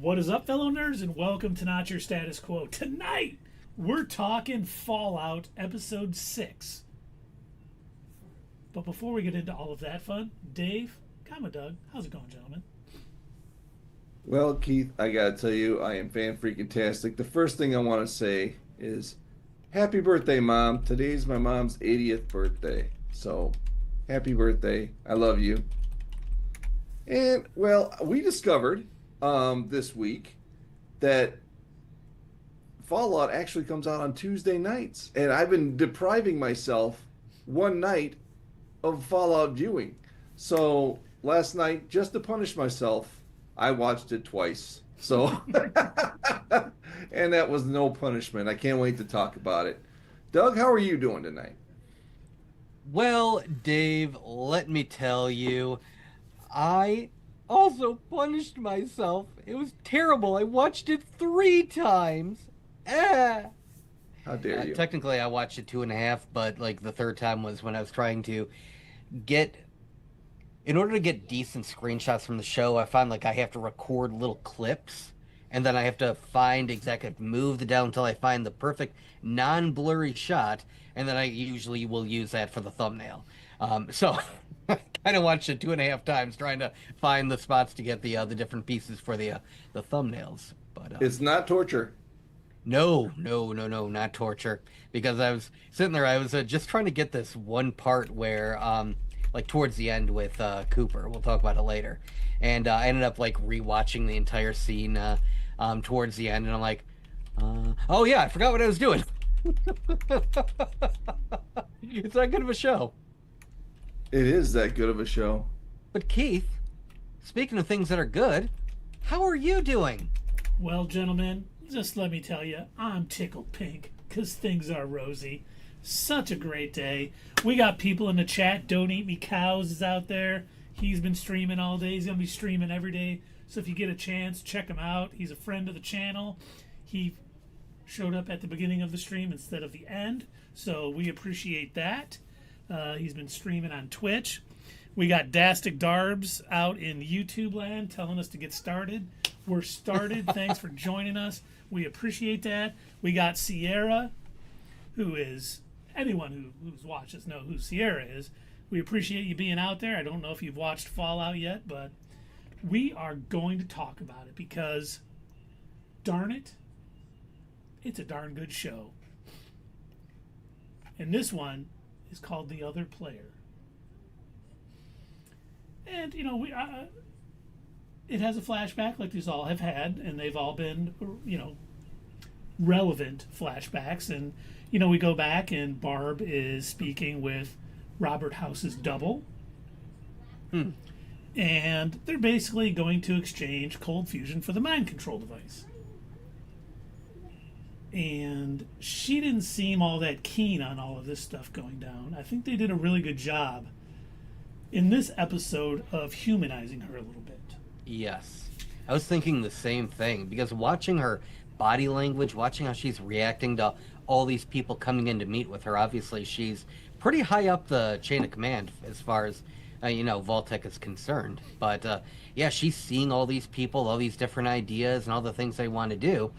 What is up, fellow nerds, and welcome to Not Your Status Quo. Tonight, we're talking Fallout Episode 6. But before we get into all of that fun, Dave, Doug, how's it going, gentlemen? Well, Keith, I gotta tell you, I am fan-freaking-tastic. The first thing I want to say is happy birthday, Mom. Today's my mom's 80th birthday. So, happy birthday. I love you. And, well, we discovered this week that Fallout actually comes out on Tuesday nights. And I've been depriving myself one night of Fallout viewing. So, last night, just to punish myself, I watched it twice. So, and that was no punishment. I can't wait to talk about it. Doug, how are you doing tonight? Well, Dave, let me tell you, I also punished myself. It was terrible. I watched it 3 times. Ah. How dare you? Technically, I watched it 2.5, but like the third time was when I was trying to get, in order to get decent screenshots from the show, I found like I have to record little clips, and then I have to find exactly, move the down until I find the perfect non-blurry shot, and then I usually will use that for the thumbnail. So I kind of watched it 2.5 times trying to find the spots to get the different pieces for the thumbnails. But It's not torture. no, not torture. Because I was sitting there, I was just trying to get this one part where, like towards the end with Cooper. We'll talk about it later. And I ended up like rewatching the entire scene towards the end, and I'm like, oh yeah, I forgot what I was doing. It's that good of a show. It is that good of a show. But Keith, speaking of things that are good, how are you doing? Well, gentlemen, just let me tell you, I'm tickled pink because things are rosy. Such a great day. We got people in the chat. Don't Eat Me Cows is out there. He's been streaming all day. He's going to be streaming every day. So if you get a chance, check him out. He's a friend of the channel. He showed up at the beginning of the stream instead of the end. So we appreciate that. He's been streaming on Twitch. We got Dastic Darbs out in YouTube land telling us to get started. We're started. Thanks for joining us. We appreciate that. We got Sierra, who is, anyone who's watched us know who Sierra is. We appreciate you being out there. I don't know if you've watched Fallout yet, but we are going to talk about it because, darn it, it's a darn good show. And this one is called The Other Player. And, you know, it has a flashback like these all have had, and they've all been, you know, relevant flashbacks. And, you know, we go back and Barb is speaking with Robert House's double. And they're basically going to exchange cold fusion for the mind control device. And she didn't seem all that keen on all of this stuff going down. I think they did a really good job in this episode of humanizing her a little bit. Yes. I was thinking the same thing, because watching her body language, watching how she's reacting to all these people coming in to meet with her, obviously she's pretty high up the chain of command as far as, Vault Tec is concerned. But, yeah, she's seeing all these people, all these different ideas and all the things they want to do.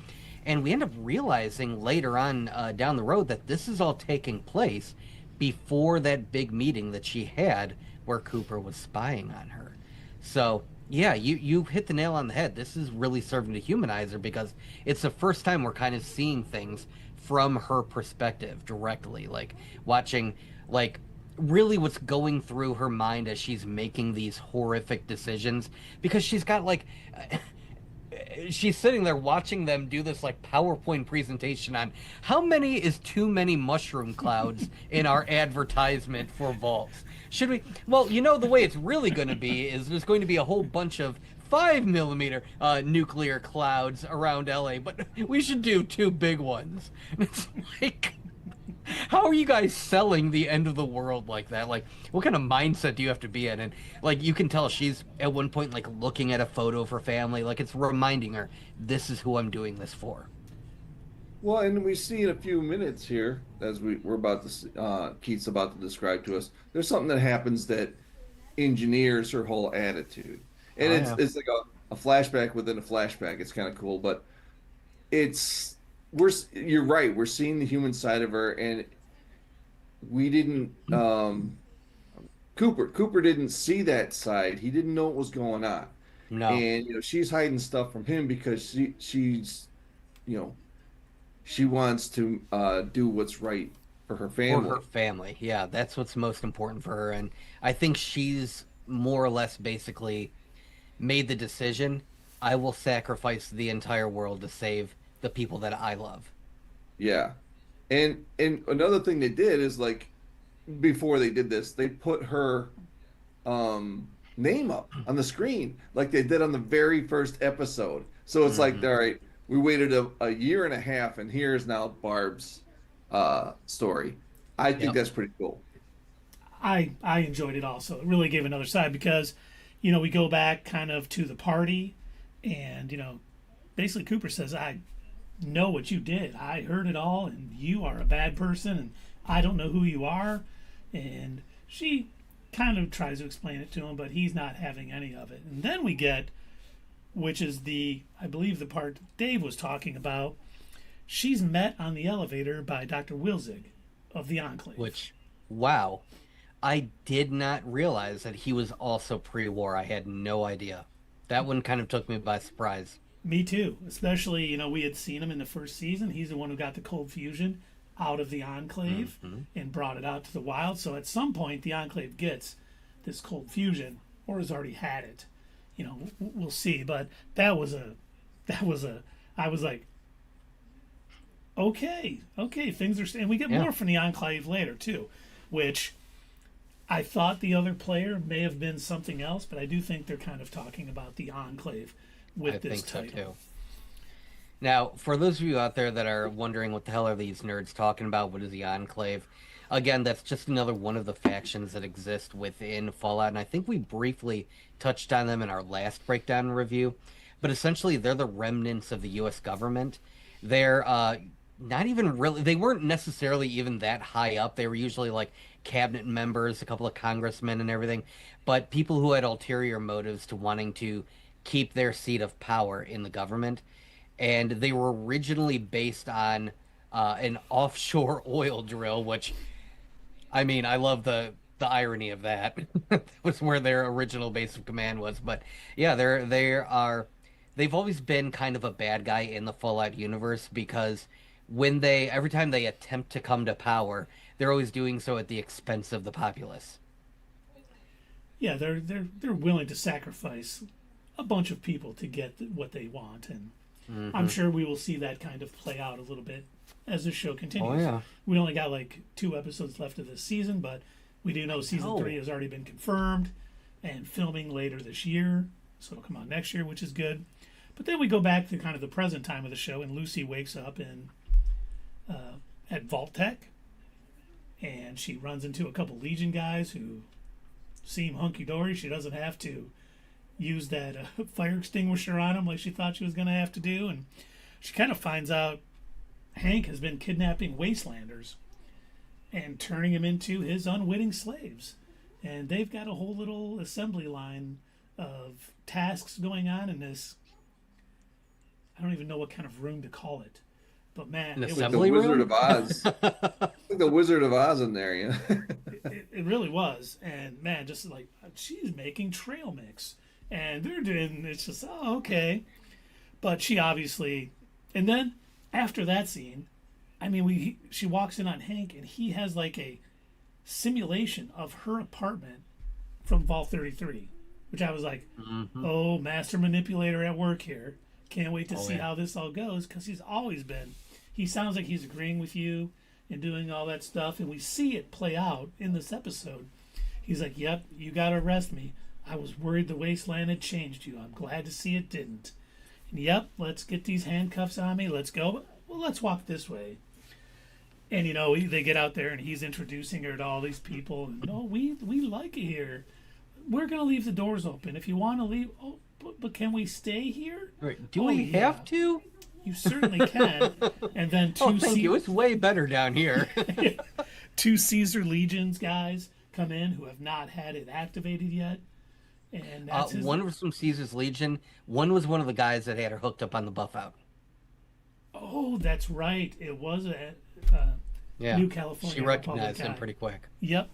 And we end up realizing later on down the road that this is all taking place before that big meeting that she had where Cooper was spying on her. So, yeah, you hit the nail on the head. This is really serving to humanize her, because it's the first time we're kind of seeing things from her perspective directly, like watching, like, really what's going through her mind as she's making these horrific decisions, because she's got, like... she's sitting there watching them do this like PowerPoint presentation on how many is too many mushroom clouds in our advertisement for vaults. Should we? Well, the way it's really going to be is there's going to be a whole bunch of 5 millimeter nuclear clouds around LA, but we should do 2 big ones. And it's like, how are you guys selling the end of the world like that? Like, what kind of mindset do you have to be in? And like, you can tell she's at one point like looking at a photo of her family, like it's reminding her, this is who I'm doing this for. Well, and we see in a few minutes here, as we're about to, Keith's about to describe to us, there's something that happens that engineers her whole attitude. And it's like a flashback within a flashback. It's kind of cool, but you're right. We're seeing the human side of her, and we didn't. Cooper didn't see that side. He didn't know what was going on, No. and she's hiding stuff from him because she's you know she wants to do what's right for her family. For her family, yeah, that's what's most important for her. And I think she's more or less basically made the decision, I will sacrifice the entire world to save the people that I love. Yeah, and another thing they did is like before they did this, they put her name up on the screen like they did on the very first episode. So it's like, all right, we waited a year and a half, and here's now Barb's story. I think that's pretty cool. I enjoyed it also. It really gave another side because, we go back kind of to the party, and basically Cooper says, I know what you did. I heard it all, and you are a bad person, and I don't know who you are. And she kind of tries to explain it to him, but he's not having any of it. And then we get, which is I believe the part Dave was talking about, she's met on the elevator by Dr. Wilzig of the Enclave. Which, wow, I did not realize that he was also pre-war. I had no idea. That one kind of took me by surprise. Me too. Especially, we had seen him in the first season. He's the one who got the cold fusion out of the Enclave and brought it out to the wild. So at some point, the Enclave gets this cold fusion or has already had it. We'll see. But I was like, okay, things are, and we get more from the Enclave later too, which I thought the other player may have been something else, but I do think they're kind of talking about the Enclave with this title. So too. Now, for those of you out there that are wondering what the hell are these nerds talking about, what is the Enclave? Again, that's just another one of the factions that exist within Fallout, and I think we briefly touched on them in our last breakdown review, but essentially they're the remnants of the U.S. government. They're not even really, they weren't necessarily even that high up. They were usually like cabinet members, a couple of congressmen and everything, but people who had ulterior motives to wanting to keep their seat of power in the government. And they were originally based on an offshore oil drill, which, I mean, I love the irony of that. That was where their original base of command was. But yeah, they've always been kind of a bad guy in the Fallout universe because every time they attempt to come to power, they're always doing so at the expense of the populace. Yeah, they're willing to sacrifice a bunch of people to get what they want, and I'm sure we will see that kind of play out a little bit as the show continues. Oh, yeah. We only got like 2 episodes left of this season, but we do know season 3 has already been confirmed and filming later this year, so it'll come out next year, which is good. But then we go back to kind of the present time of the show, and Lucy wakes up at Vault Tec, and she runs into a couple Legion guys who seem hunky-dory. She doesn't have to use that fire extinguisher on him like she thought she was going to have to do, and she kind of finds out Hank has been kidnapping wastelanders and turning them into his unwitting slaves, and they've got a whole little assembly line of tasks going on in this, I don't even know what kind of room to call it, but man, it was the Wizard of Oz. The Wizard of Oz in there, yeah. it really was, and man, just like she's making trail mix. And they're doing, it's just, oh, okay. But she obviously, and then after that scene, I mean, she walks in on Hank, and he has like a simulation of her apartment from Vault 33, which I was like, oh, master manipulator at work here. Can't wait to see how this all goes, because he sounds like he's agreeing with you and doing all that stuff, and we see it play out in this episode. He's like, yep, you got to arrest me. I was worried the wasteland had changed you. I'm glad to see it didn't. And yep, let's get these handcuffs on me. Let's go. Well, let's walk this way. And, they get out there, and he's introducing her to all these people. And, we like it here. We're going to leave the doors open. If you want to leave, but can we stay here? Right. Do we have to? You certainly can. And then thank you. It's way better down here. 2 Caesar Legions guys come in who have not had it activated yet. And that's his... One was from Caesar's Legion. One was one of the guys that had her hooked up on the buff out. Oh, that's right. It was a Yeah, New California. she recognized him guy. pretty quick. Yep.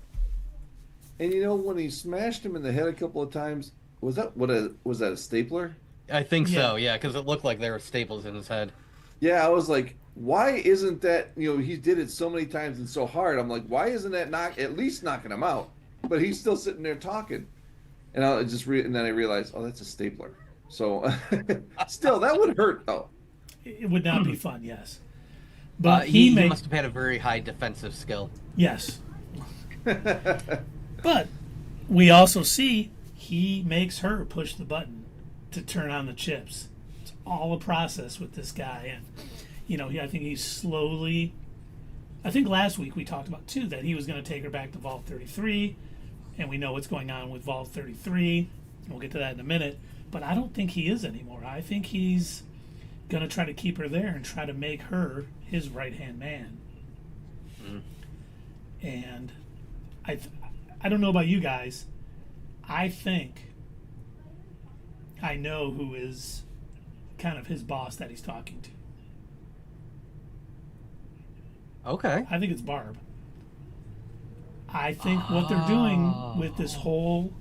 And you know, when he smashed him in the head a couple of times, was that a stapler? I think Yeah. so, yeah, because it looked like there were staples in his head. Yeah, I was like, why isn't that, he did it so many times and so hard. I'm like, why isn't that at least knocking him out? But he's still sitting there talking. And and then I realized, oh, that's a stapler. So still, that would hurt though. It would not be fun, yes. But he must have had a very high defensive skill. Yes. But we also see he makes her push the button to turn on the chips. It's all a process with this guy. And, I think he's slowly... I think last week we talked about, too, that he was going to take her back to Vault 33. And we know what's going on with Vault 33. We'll get to that in a minute. But I don't think he is anymore. I think he's going to try to keep her there and try to make her his right-hand man. Mm. And I don't know about you guys. I think I know who is kind of his boss that he's talking to. Okay. I think it's Barb. I think what they're doing with this whole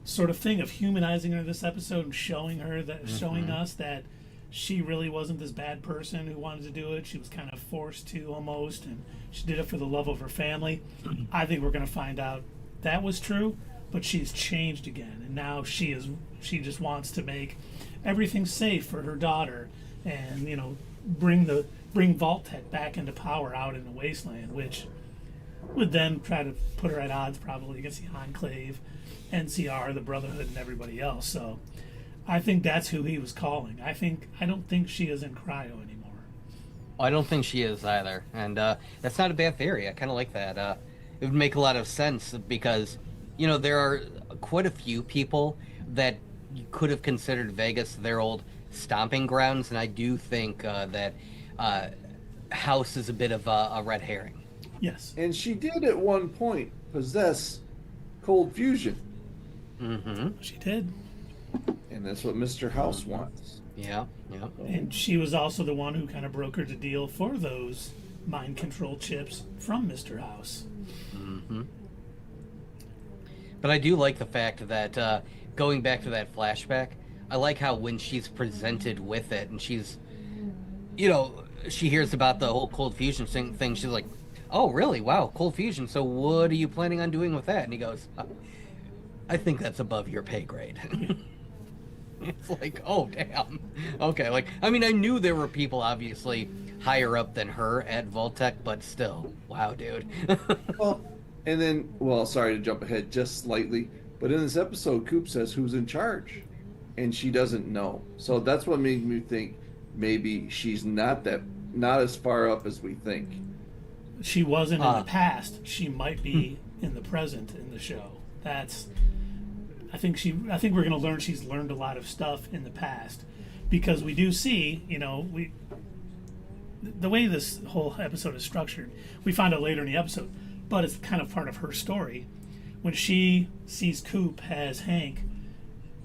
sort of thing of humanizing her this episode and showing her that, showing us that she really wasn't this bad person who wanted to do it. She was kind of forced to almost, and she did it for the love of her family. I think we're going to find out that was true, but she's changed again, and now she just wants to make everything safe for her daughter, and bring Vault Tec back into power out in the wasteland, which would then try to put her at odds probably against the Enclave, NCR, the Brotherhood, and everybody else. So I think that's who he was calling. I don't think she is in cryo anymore. I don't think she is either, and that's not a bad theory. I kind of like that. It would make a lot of sense because, there are quite a few people that you could have considered Vegas their old stomping grounds, and I do think that House is a bit of a red herring. Yes. And she did at one point possess cold fusion. Mm-hmm. She did. And that's what Mr. House wants. Yeah. And she was also the one who kind of brokered the deal for those mind control chips from Mr. House. Mm-hmm. But I do like the fact that, going back to that flashback, I like how when she's presented with it and she's, she hears about the whole cold fusion thing, she's like, oh, really? Wow, cold fusion. So what are you planning on doing with that? And he goes, I think that's above your pay grade. It's like, oh, damn. Okay, I knew there were people obviously higher up than her at Vault Tec, but still, wow, dude. Sorry to jump ahead just slightly, but in this episode, Coop says who's in charge, and she doesn't know. So that's what made me think maybe she's not as far up as we think. She wasn't in the past. She might be in the present in the show. I think we're going to learn she's learned a lot of stuff in the past, because we do see, the way this whole episode is structured, we find out later in the episode, but it's kind of part of her story. When she sees Coop has Hank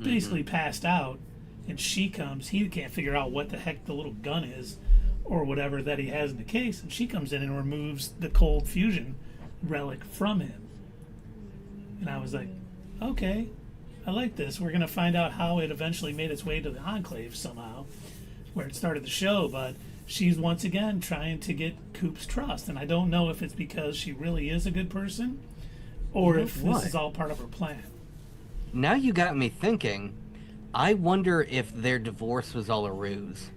basically passed out, and she comes, he can't figure out what the heck the little gun is or whatever that he has in the case, and she comes in and removes the cold fusion relic from him. And I was like, okay, I like this. We're going to find out how it eventually made its way to the Enclave somehow, where it started the show, but she's once again trying to get Coop's trust, and I don't know if it's because she really is a good person or if this is all part of her plan. Now you got me thinking, I wonder if their divorce was all a ruse.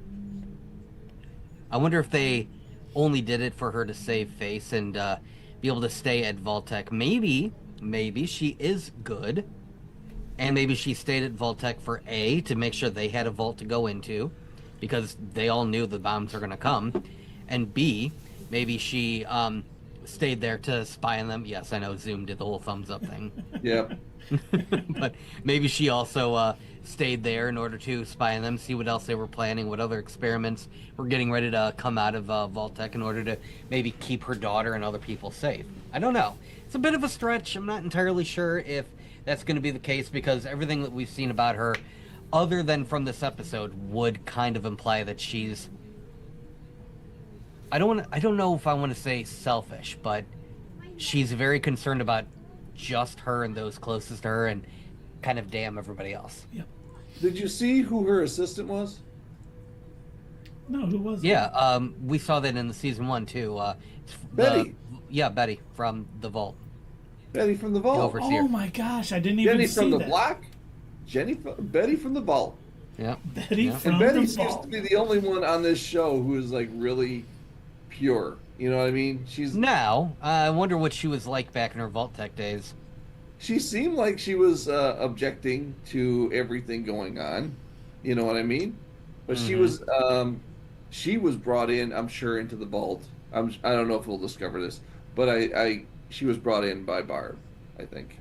I wonder if they only did it for her to save face and be able to stay at Vault Tec. Maybe she is good, and maybe she stayed at Vault Tec for A, to make sure they had a vault to go into, because they all knew the bombs are going to come, and B, maybe she stayed there to spy on them. Yes, I know Zoom did the whole thumbs up thing. Yep. But maybe she also stayed there in order to spy on them, see what else they were planning, what other experiments were getting ready to come out of Vault Tec in order to maybe keep her daughter and other people safe. I don't know. It's a bit of a stretch. I'm not entirely sure if that's going to be the case because everything that we've seen about her, other than from this episode, would kind of imply that she's. I don't know if I want to say selfish, but she's very concerned about just her and those closest to her, and kind of damn everybody else. Yep. Did you see who her assistant was? No, who was it? Yeah, we saw that in the season 1 too. Betty. Betty from the Vault. Betty from the The Vault. overseer. Oh my gosh, I didn't even Jenny see from the that. block. Betty from the Vault. Yeah. Betty Yeah. from And Betty the seems Vault. to be the only one on this show who is like really pure. You know what I mean? Now, I wonder what she was like back in her Vault Tec days. She seemed like she was objecting to everything going on. You know what I mean? But she was brought in, I'm sure, into the Vault. I don't know if we'll discover this, but she was brought in by Barb, I think.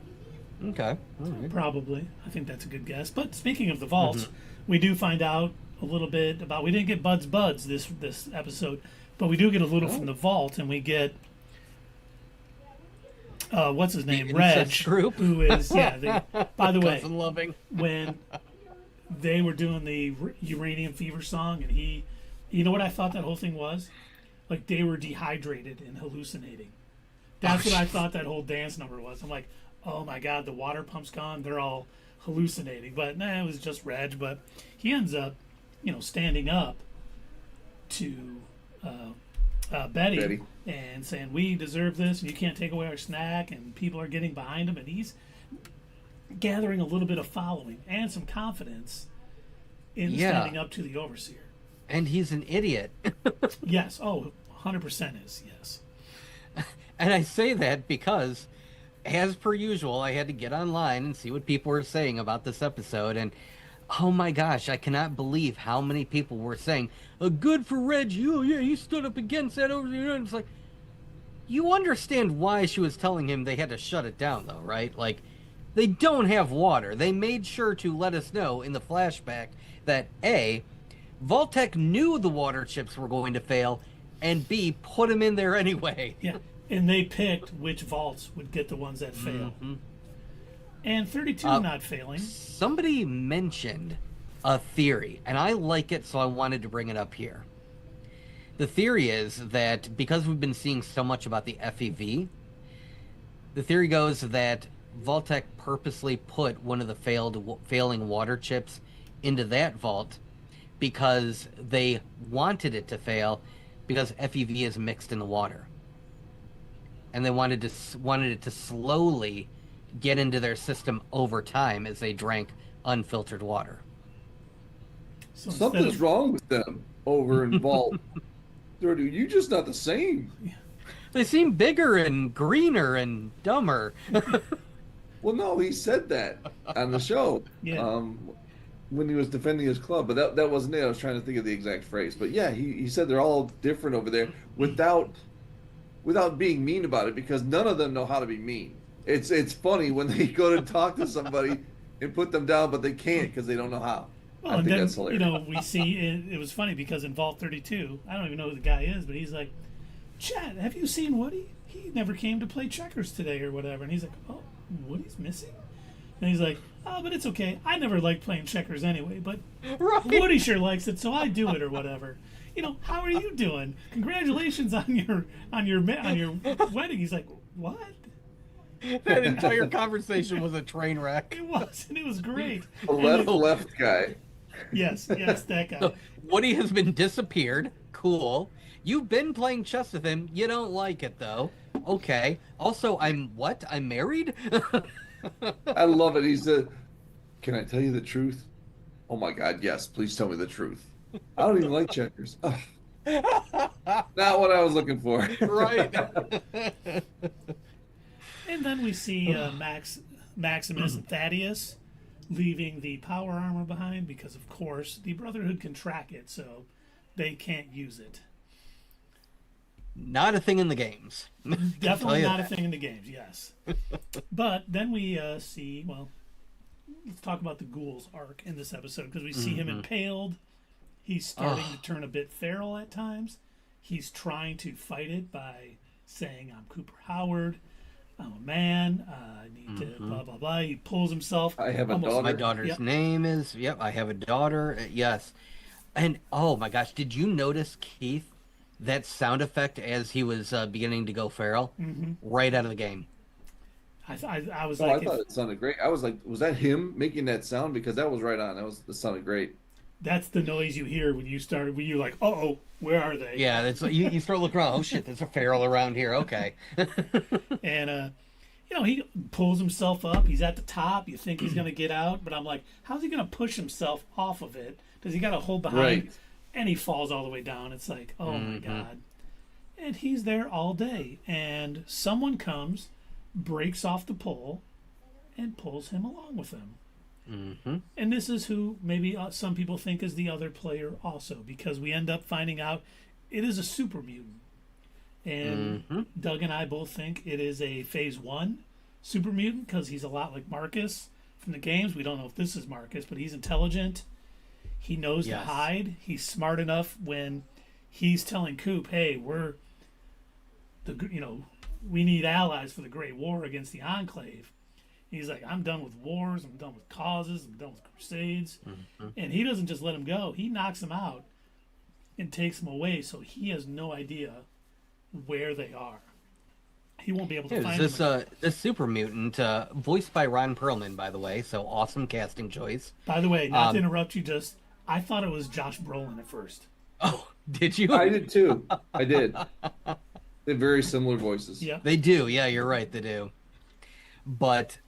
Okay. All right. Probably. I think that's a good guess. But speaking of the vaults, we do find out a little bit about. We didn't get Bud's Buds this episode, but we do get a little from the vault, and we get what's his name, Reg, incest group. who is by the way, Cousin loving. when they were doing the uranium fever song, and you know what I thought that whole thing was? Like they were dehydrated and hallucinating. That's what I thought that whole dance number was. I'm like, oh my god, the water pump's gone. They're all hallucinating. But nah, it was just Reg. But he ends up, standing up to Betty and saying, we deserve this and you can't take away our snack. And people are getting behind him. And he's gathering a little bit of following and some confidence in standing up to the overseer. And he's an idiot. Yes. Oh, 100% is, yes. And I say that because, as per usual, I had to get online and see what people were saying about this episode. And, oh my gosh, I cannot believe how many people were saying, good for Reg. Oh, yeah, he stood up against that overseer. And it's like, you understand why she was telling him they had to shut it down, though, right? Like, they don't have water. They made sure to let us know in the flashback that, A, Vault Tec knew the water chips were going to fail, and B, put them in there anyway. Yeah, and they picked which vaults would get the ones that fail. And 32 not failing. Somebody mentioned a theory, and I like it, so I wanted to bring it up here. The theory is that because we've been seeing so much about the FEV, the theory goes that Vault Tec purposely put one of the failing water chips into that vault because they wanted it to fail because FEV is mixed in the water. And they wanted it to slowly get into their system over time as they drank unfiltered water. So Something's wrong with them over in Vault 30. You're just not the same. They seem bigger and greener and dumber. Well, no, he said that on the show. Yeah. When he was defending his club, but that wasn't it. I was trying to think of the exact phrase. But yeah, he said they're all different over there without being mean about it, because none of them know how to be mean. It's funny when they go to talk to somebody and put them down, but they can't because they don't know how. Well, I and think then, that's hilarious. we see, it was funny because in Vault 32, I don't even know who the guy is, but he's like, Chad, have you seen Woody? He never came to play checkers today or whatever. And he's like, oh, Woody's missing? And he's like, oh, but it's okay. I never liked playing checkers anyway, but Right. Woody sure likes it, so I do it or whatever. How are you doing? Congratulations on your wedding. He's like, what? That entire conversation was a train wreck. It was, and it was great. The left guy. Yes, that guy. So, Woody has been disappeared. Cool. You've been playing chess with him. You don't like it, though. Okay. Also, I'm married? I love it. He said, "Can I tell you the truth?" Oh my God, yes. Please tell me the truth. I don't even like checkers. Ugh. Not what I was looking for. Right. And then we see Maximus and Thaddeus leaving the power armor behind because, of course, the Brotherhood can track it, so they can't use it. Not a thing in the games. Definitely not a thing in the games, yes. But then we see, let's talk about the Ghoul's arc in this episode, because we see him impaled. He's starting to turn a bit feral at times. He's trying to fight it by saying, I'm Cooper Howard. I'm a man. I need to blah blah blah. He pulls himself. I have a almost- daughter. My daughter's Yep. name is, yep, I have a daughter. Yes. And oh my gosh, did you notice, Keith, that sound effect as he was beginning to go feral? Right out of the game. I was Oh, like, I thought it sounded great. I was like, was that him making that sound? Because that was right on. That sounded great. that's the noise you hear when you started. When you're like, oh, where are they? Yeah, that's you start looking around. Oh shit, there's a feral around here. Okay. And he pulls himself up. He's at the top. You think he's gonna get out, but I'm like, how's he gonna push himself off of it? Does he got to hold behind? Right. And he falls all the way down. It's like, oh my god. And he's there all day. And someone comes, breaks off the pole, and pulls him along with them. And this is who maybe some people think is the other player also, because we end up finding out it is a super mutant. And Doug and I both think it is a phase 1 super mutant because he's a lot like Marcus from the games. We don't know if this is Marcus, but he's intelligent. He knows to hide. He's smart enough when he's telling Coop, hey, we need allies for the Great War against the Enclave. He's like, I'm done with wars. I'm done with causes. I'm done with crusades. And he doesn't just let him go. He knocks him out and takes him away, so he has no idea where they are. He won't be able to find them. This super mutant, voiced by Ron Perlman, by the way, so awesome casting choice. By the way, not to interrupt you, I thought it was Josh Brolin at first. Oh, did you? I did too. I did. They're very similar voices. Yeah. They do. Yeah, you're right. They do. But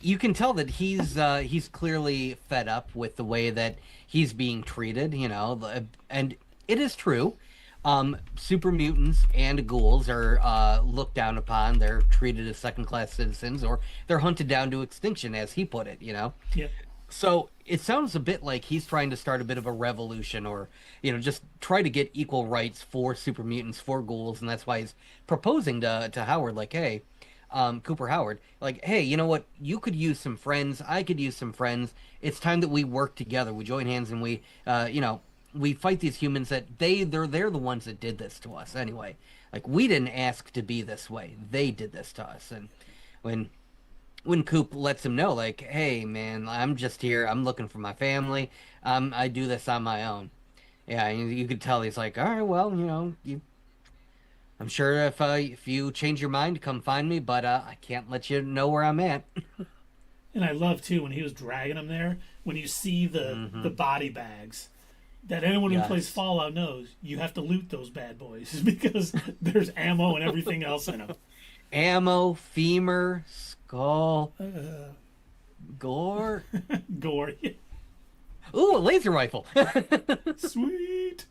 you can tell that he's clearly fed up with the way that he's being treated, and it is true. Super mutants and ghouls are looked down upon. They're treated as second-class citizens, or they're hunted down to extinction, as he put it, Yeah. So it sounds a bit like he's trying to start a bit of a revolution, or just try to get equal rights for super mutants, for ghouls, and that's why he's proposing to Howard, like, hey, Cooper Howard, like, hey, you know what? You could use some friends. I could use some friends. It's time that we work together. We join hands and we, we fight these humans that they're the ones that did this to us anyway. Like, we didn't ask to be this way. They did this to us. And when Coop lets him know, like, hey, man, I'm just here. I'm looking for my family. I do this on my own. Yeah, you could tell he's like, all right, well, I'm sure if you change your mind, come find me, but I can't let you know where I'm at. And I love, too, when he was dragging him there, when you see the body bags, that anyone who plays Fallout knows, you have to loot those bad boys because there's ammo and everything else in them. Ammo, femur, skull, gore. Gore. Yeah. Ooh, a laser rifle. Sweet.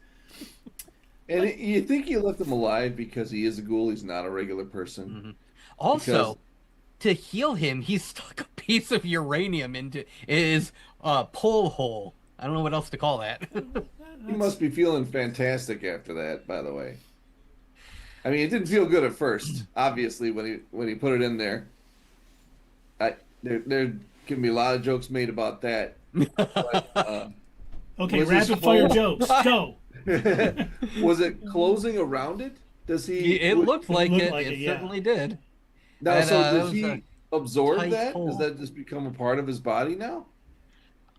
And you think he left him alive because he is a ghoul. He's not a regular person. Also, to heal him, he stuck a piece of uranium into his pole hole. I don't know what else to call that. He must be feeling fantastic after that, by the way. I mean, it didn't feel good at first, obviously, when he put it in there. There can be a lot of jokes made about that. But, Okay, rapid fire jokes. Go. was it closing around it? Does he? It looked like it. like It it, yeah. certainly did. Now, And, so that does was he a absorb tight that? hole. Does that just become a part of his body now?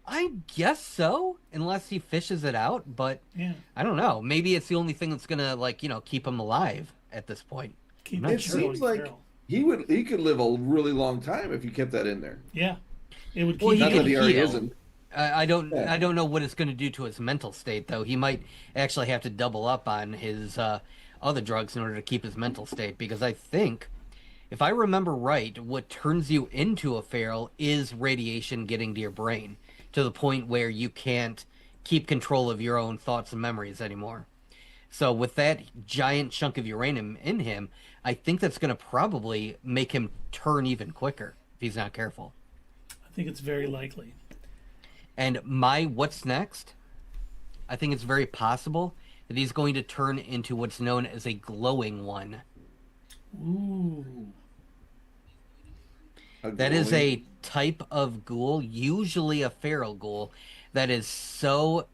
I guess so, unless he fishes it out. But Yeah. I don't know. Maybe it's the only thing that's gonna keep him alive at this point. Keep Not It sure. seems like he could live a really long time if you kept that in there. Yeah. It would keep Well, he Not could that he already heal. isn't. I don't Yeah. know what it's going to do to his mental state, though. He might actually have to double up on his other drugs in order to keep his mental state, because I think, if I remember right, what turns you into a feral is radiation getting to your brain to the point where you can't keep control of your own thoughts and memories anymore. So with that giant chunk of uranium in him, I think that's going to probably make him turn even quicker if he's not careful. I think it's very likely. And my what's next, I think it's very possible that he's going to turn into what's known as a glowing one. Ooh. That is a type of ghoul, usually a feral ghoul, that is so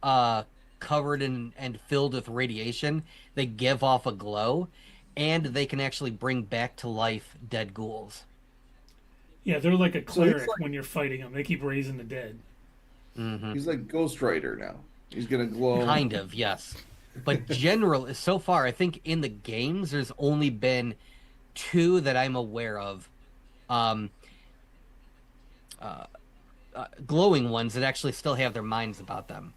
covered and filled with radiation, they give off a glow. and they can actually bring back to life dead ghouls. Yeah, they're like a So he's cleric like, when you're fighting them. They keep raising the dead. he's like Ghost Rider now. He's gonna glow. Kind of, yes. But general, so far, I think in the games, there's only been two that I'm aware of. Um, Glowing ones that actually still have their minds about them.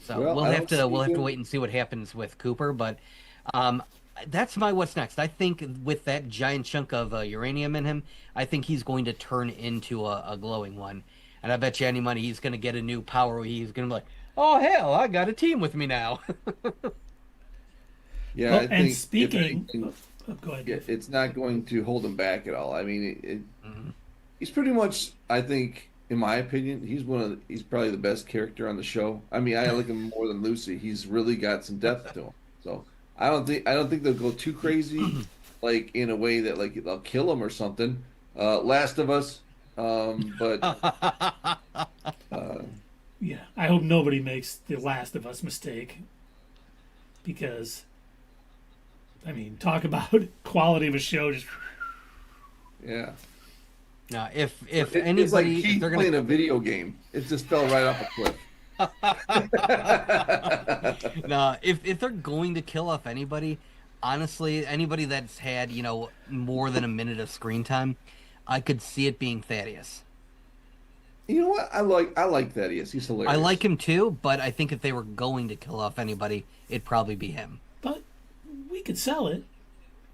So Well, we'll I have don't to see him. wait and see what happens with Cooper. But um, that's my what's next. I think with that giant chunk of uranium in him, I think he's going to turn into a glowing one. And I bet you any money he's going to get a new power. He's going to be like, oh hell, I got a team with me now. Yeah, Well, I and think if speaking, anything, go ahead, yeah, Dave. it's not going to hold him back at all. I mean, Mhm. he's pretty much, I think, in my opinion, he's probably the best character on the show. I mean, I like him more than Lucy. He's really got some depth to him. So I don't think they'll go too crazy, like in a way that like they'll kill him or something. Last of Us, but uh, Yeah, I hope nobody makes the Last of Us mistake because, I mean, talk about quality of a show. Just yeah, Now, if it's like anybody, if Keith they're playing gonna a video game. It just fell right off a cliff. now, if they're going to kill off anybody, honestly, anybody that's had more than a minute of screen time, I could see it being Thaddeus. You know what? I like Thaddeus. He's I like hilarious. him too, but I think if they were going to kill off anybody, it'd probably be him. but we could sell it.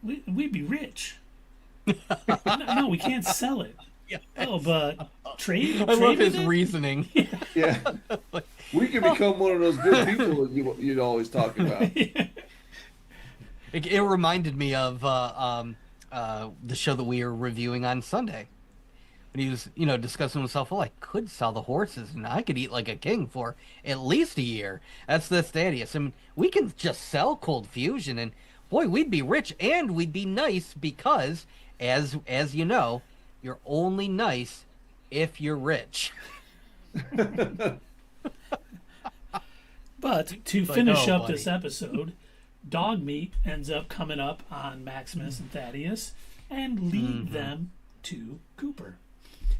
We'd be rich. No, we can't sell it. Yeah, Oh, but trade. I love Trade his with it? reasoning. Yeah, we could become one of those good people that you'd always talk about. It reminded me of the show that we were reviewing on Sunday. When he was, discussing himself, well, I could sell the horses and I could eat like a king for at least a year. That's the Thaddeus. I mean, we can just sell cold fusion and boy, we'd be rich and we'd be nice because as you know, you're only nice if you're rich. But to Like, finish oh, up this buddy. episode, Dogmeat ends up coming up on Maximus and Thaddeus and lead them to Cooper.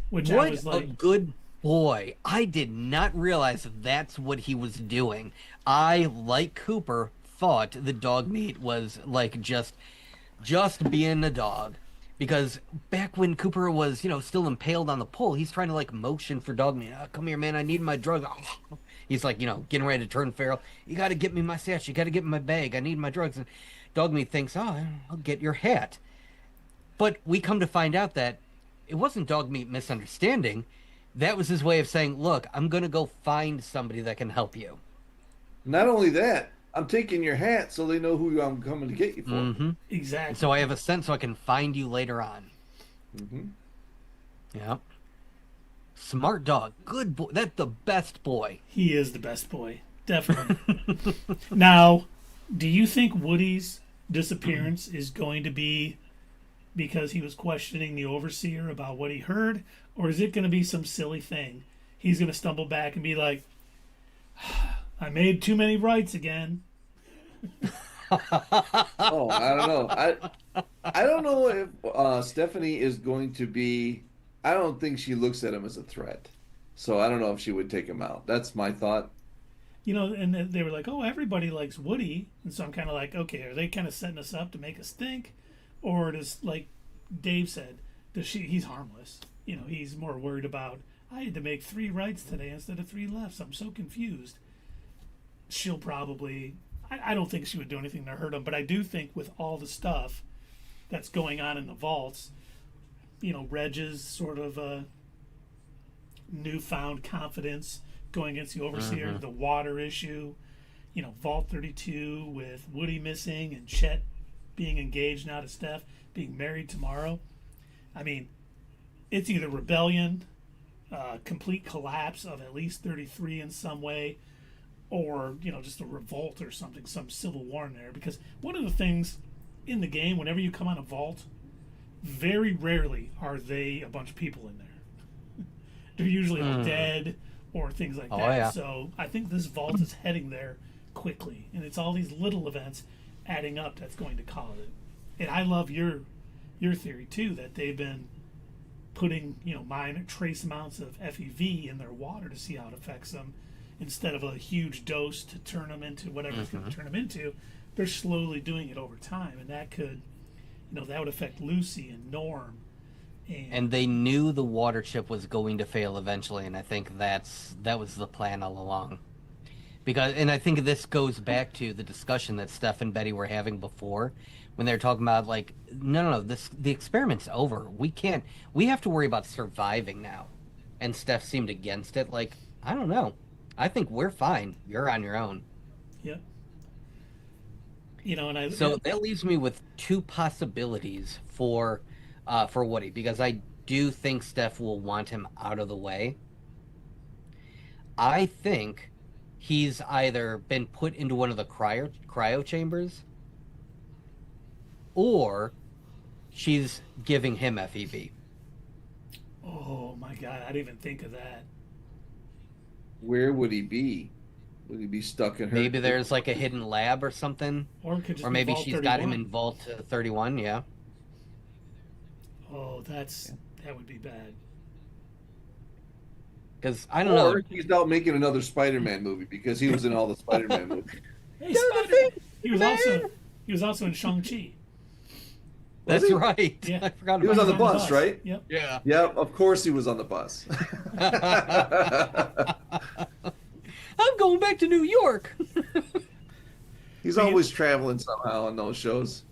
Which I What was a like, good boy. I did not realize that's what he was doing. I, like Cooper, thought the dog meat was like just being a dog. Because back when Cooper was, still impaled on the pole, he's trying to like motion for Dogmeat. Oh, come here, man, I need my drugs. He's like, getting ready to turn feral. You got to get me my sash. You got to get me my bag. I need my drugs. And Dogmeat thinks, oh, I'll get your hat. But we come to find out that it wasn't Dogmeat misunderstanding. That was his way of saying, look, I'm going to go find somebody that can help you. Not only that, I'm taking your hat so they know who I'm coming to get you for. Mm-hmm. exactly. So I have a sense so I can find you later on. Hmm. Yeah. Smart dog. Good boy. That's the best boy. He is the best boy. Definitely. Now, do you think Woody's disappearance is going to be because he was questioning the overseer about what he heard? Or is it going to be some silly thing? He's going to stumble back and be like, I made too many rights again. Oh, I don't know. I don't know if Stephanie is going to be. I don't think she looks at him as a threat. So I don't know if she would take him out. That's my thought. And then they were like, oh, everybody likes Woody. And so I'm kind of like, okay, are they kind of setting us up to make us think? Or does, like Dave said, he's harmless. He's more worried about, I had to make 3 rights today instead of 3 lefts. I'm so confused. She'll probably, I don't think she would do anything to hurt him, but I do think with all the stuff that's going on in the vaults, Reg's sort of newfound confidence going against the overseer, the water issue, Vault 32 with Woody missing and Chet being engaged now to Steph, being married tomorrow. I mean, it's either rebellion, complete collapse of at least 33 in some way, or, just a revolt or something, some civil war in there. Because one of the things in the game, whenever you come on a vault, very rarely are they a bunch of people in there. They're usually all dead or things like that. Yeah. So I think this vault is heading there quickly. And it's all these little events. adding up that's going to cause it. And I love your theory too, that they've been putting, minor trace amounts of FEV in their water to see how it affects them, instead of a huge dose to turn them into whatever it's going to turn them into. They're slowly doing it over time, and that could, that would affect Lucy and Norm. And they knew the water chip was going to fail eventually, and I think that was the plan all along. And I think this goes back to the discussion that Steph and Betty were having before, when they're talking about, like, no, the experiment's over. We have to worry about surviving now. And Steph seemed against it. Like, I don't know. I think we're fine. You're on your own. Yep. So that leaves me with two possibilities for Woody, because I do think Steph will want him out of the way. I think he's either been put into one of the cryo chambers, or she's giving him FEV. Oh my God, I didn't even think of that. Where would he be? Would he be stuck in her? Maybe there's like a hidden lab or something. Or it could just or be maybe Vault she's 31. got him in Vault 31, yeah. Oh, that would be bad. Because I don't know. Or he's out making another Spider-Man movie, because he was in all the Spider-Man movies. Hey, Spider-Man! He was also in Shang-Chi. That's right. Yeah. I forgot about He was on the the bus, bus. right? Yep. Yeah. Yep, of course he was on the bus. I'm going back to New York. He's always traveling somehow on those shows.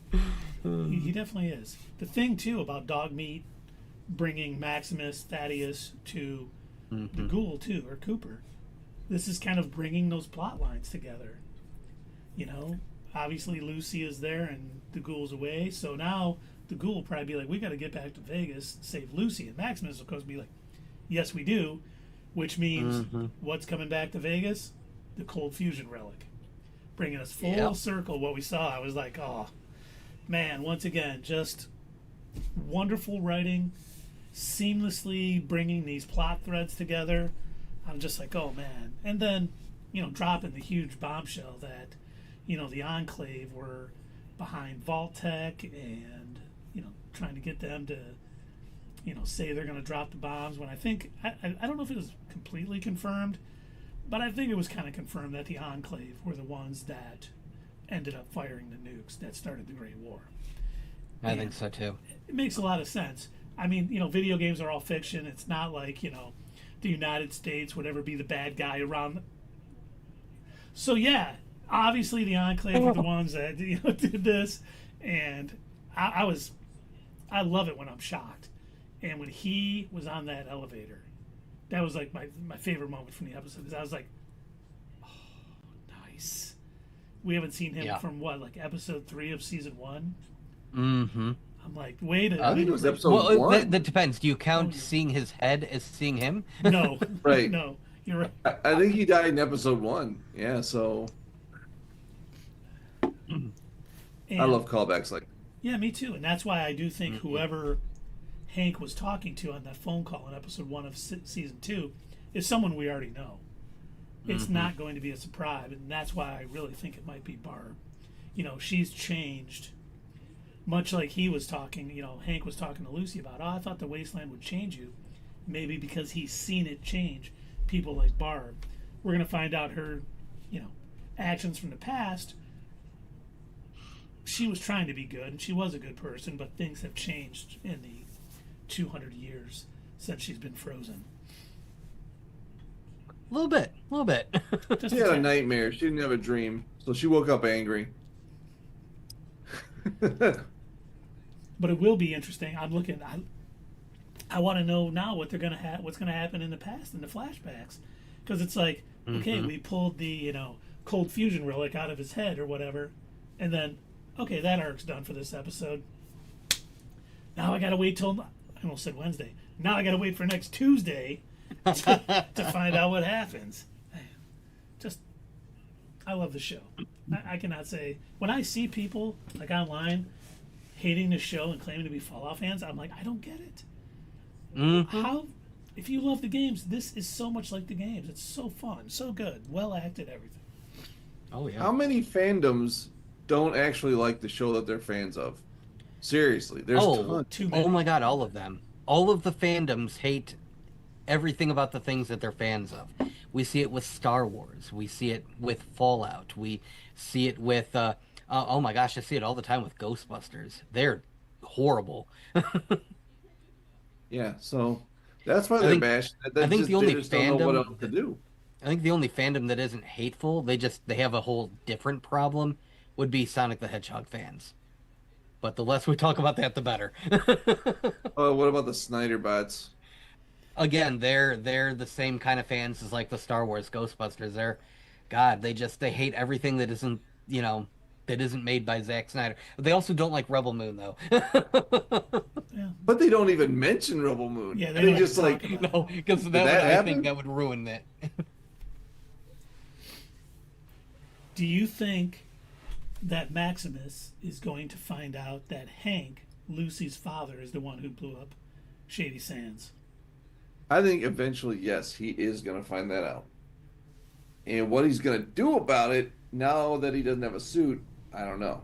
He definitely is. The thing, too, about Dogmeat bringing Maximus, Thaddeus to the Ghoul, too, or Cooper, this is kind of bringing those plot lines together. Obviously Lucy is there and the Ghoul's away, so now the Ghoul will probably be like, we got to get back to Vegas, save Lucy. And Maximus, of course, be like, yes, we do, which means what's coming back to Vegas? The cold fusion relic. Bringing us full circle what we saw. I was like, oh, man, once again, just wonderful writing, seamlessly bringing these plot threads together. I'm just like, oh, man. And then, dropping the huge bombshell that, the Enclave were behind Vault Tec and, trying to get them to, say they're going to drop the bombs, when I think, I don't know if it was completely confirmed, but I think it was kind of confirmed that the Enclave were the ones that ended up firing the nukes that started the Great War. I think so too. It makes a lot of sense. I mean, video games are all fiction. It's not like, the United States would ever be the bad guy around. So, yeah, obviously the Enclave were the ones that, did this. And I love it when I'm shocked. And when he was on that elevator, that was like my favorite moment from the episode, because I was like, oh, nice. We haven't seen him from like episode 3 of season 1. Mm-hmm. I'm like, wait a I think it was episode Well, 1. that depends. Do you count seeing his head as seeing him? No. Right. No, you're right. I think he died in episode 1. Yeah, so And, I love callbacks like that. Yeah, me too. And that's why I do think whoever Hank was talking to on that phone call in episode 1 of season 2 is someone we already know. It's not going to be a surprise, and that's why I really think it might be Barb. She's changed, much like he was talking, Hank was talking to Lucy about, I thought the wasteland would change you. Maybe because he's seen it change people like Barb. We're going to find out her, actions from the past. She was trying to be good, and she was a good person, but things have changed in the 200 years since she's been frozen. A little bit. Just She had a nightmare. She didn't have a dream, so she woke up angry. But it will be interesting. I'm looking. I want to know now what they're gonna what's gonna happen in the past in the flashbacks, because it's like, okay, we pulled the cold fusion relic out of his head or whatever, and then okay, that arc's done for this episode. Now I gotta wait till I almost said Wednesday. Now I gotta wait for next Tuesday to find out what happens. I love the show. I cannot say, when I see people like online hating the show and claiming to be Fallout fans, I'm like, I don't get it. How, if you love the games, this is so much like the games. It's so fun, so good, well acted, everything. Oh yeah. How many fandoms don't actually like the show that they're fans of. Seriously, there's tons. Too many. Oh my God, all of them. All of the fandoms hate everything about the things that they're fans of. We see it with Star Wars. We see it with Fallout. We see it with, oh my gosh, I see it all the time with Ghostbusters. They're horrible. Yeah, so that's why I they're think bashed. I think the only They just don't know what else fandom to do. I think the only fandom that isn't hateful, they have a whole different problem, would be Sonic the Hedgehog fans. But the less we talk about that, the better. Oh, what about the Snyder bots? Again, they're the same kind of fans as like the Star Wars Ghostbusters. God, they hate everything that isn't that isn't made by Zack Snyder. But they also don't like Rebel Moon though. Yeah. But they don't even mention Rebel Moon. Yeah, they don't just talk like about it. No, because that I happen? think that would ruin it. Do you think that Maximus is going to find out that Hank, Lucy's father, is the one who blew up Shady Sands? I think eventually, yes, he is going to find that out. And what he's going to do about it now that he doesn't have a suit, I don't know.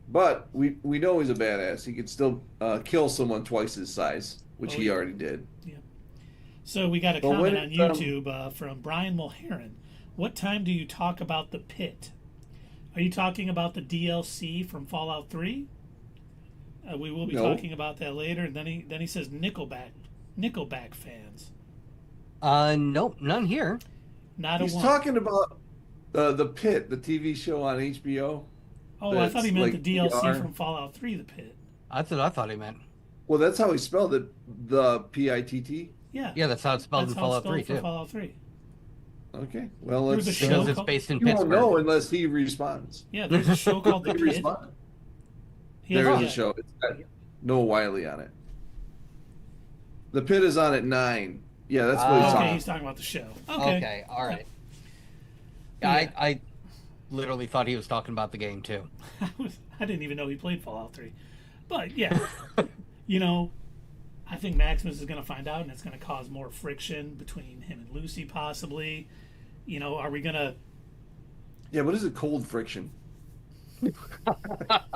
But we know he's a badass. He could still kill someone twice his size, which he already did. Yeah. So we got a But comment when on it, YouTube from Brian Mulheron. What time do you talk about the pit? Are you talking about the DLC from Fallout 3? We will be No. talking about that later. And then he says Nickelback fans. Nope, none here. Not He's a one. talking about the Pit, the TV show on HBO. Oh, I thought he meant like the DLC VR. from Fallout 3, the pit. That's what I thought he meant. Well, that's how he spelled it, the PITT. Yeah. Yeah, that's how it's spelled That's in how it's Fallout 3 spelled for too. Fallout 3. Okay, well, There's a let's. show Because it's called- based in You won't Pittsburgh. know unless he responds. Yeah, there's a show called The He Pit. responds. He has There is a- a show. It's got Noah Wiley on it. The Pit is on at 9. Yeah, that's what he's Okay, talking. he's talking about the show. Okay. Okay, all right. Yeah. I literally thought he was talking about the game too. I didn't even know he played Fallout 3. But yeah, I think Maximus is going to find out, and it's going to cause more friction between him and Lucy, possibly. Are we going to... Yeah, what is it? Cold friction.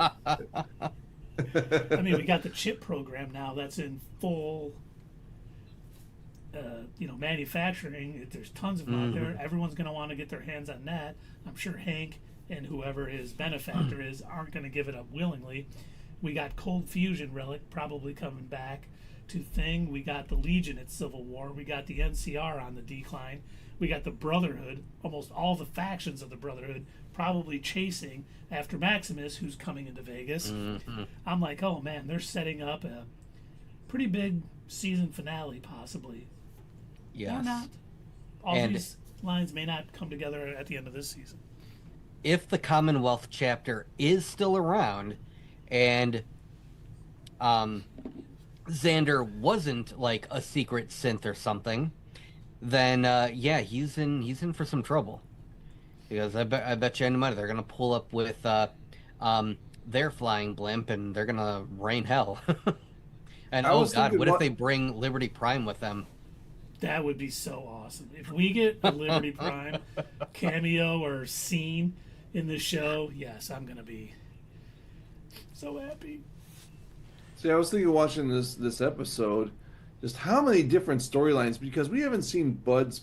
I mean, we got the chip program now that's in full, manufacturing. There's tons of them out there. Everyone's going to want to get their hands on that. I'm sure Hank and whoever his benefactor is aren't going to give it up willingly. We got Cold Fusion Relic probably coming back to Thing. We got the Legion at Civil War. We got the NCR on the decline. We got the Brotherhood. Almost all the factions of the Brotherhood probably chasing after Maximus, who's coming into Vegas. I'm like, oh man, they're setting up a pretty big season finale, possibly. Yes. Or not. All And- these lines may not come together at the end of this season. If the Commonwealth chapter is still around, and Xander wasn't like a secret synth or something, then yeah, he's in for some trouble. Because I bet you any money they're gonna pull up with their flying blimp and they're gonna rain hell. And I oh was god, thinking what if what- they bring Liberty Prime with them? That would be so awesome. If we get a Liberty Prime cameo or scene in the show, yes, I'm going to be so happy. See, I was thinking watching this episode, just how many different storylines, because we haven't seen Bud's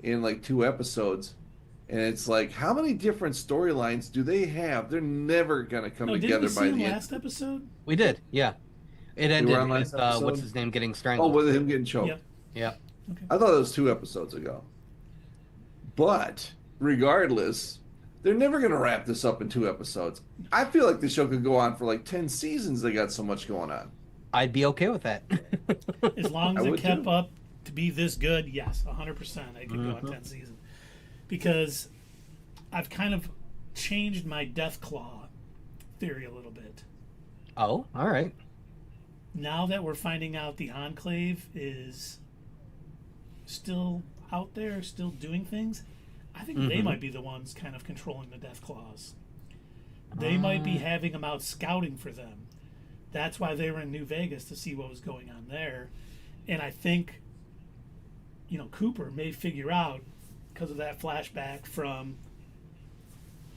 in like 2 episodes. And it's like, how many different storylines do they have? They're never going to come No, didn't together we see by him the end. last episode? We did, yeah. It ended on with last episode? what's his name getting Oh, strangled. with him getting choked. Yep. Yeah. I thought it was 2 episodes ago. But regardless, they're never going to wrap this up in 2 episodes. I feel like the show could go on for like 10 seasons. They got so much going on. I'd be okay with that. As long I as it would kept too. up to be this good, yes, 100%. I could go on 10 seasons. Because I've kind of changed my Deathclaw theory a little bit. Oh, all right. Now that we're finding out the Enclave is still out there, still doing things, I think they might be the ones kind of controlling the Deathclaws. They might be having them out scouting for them. That's why they were in New Vegas, to see what was going on there. And I think, Cooper may figure out, because of that flashback from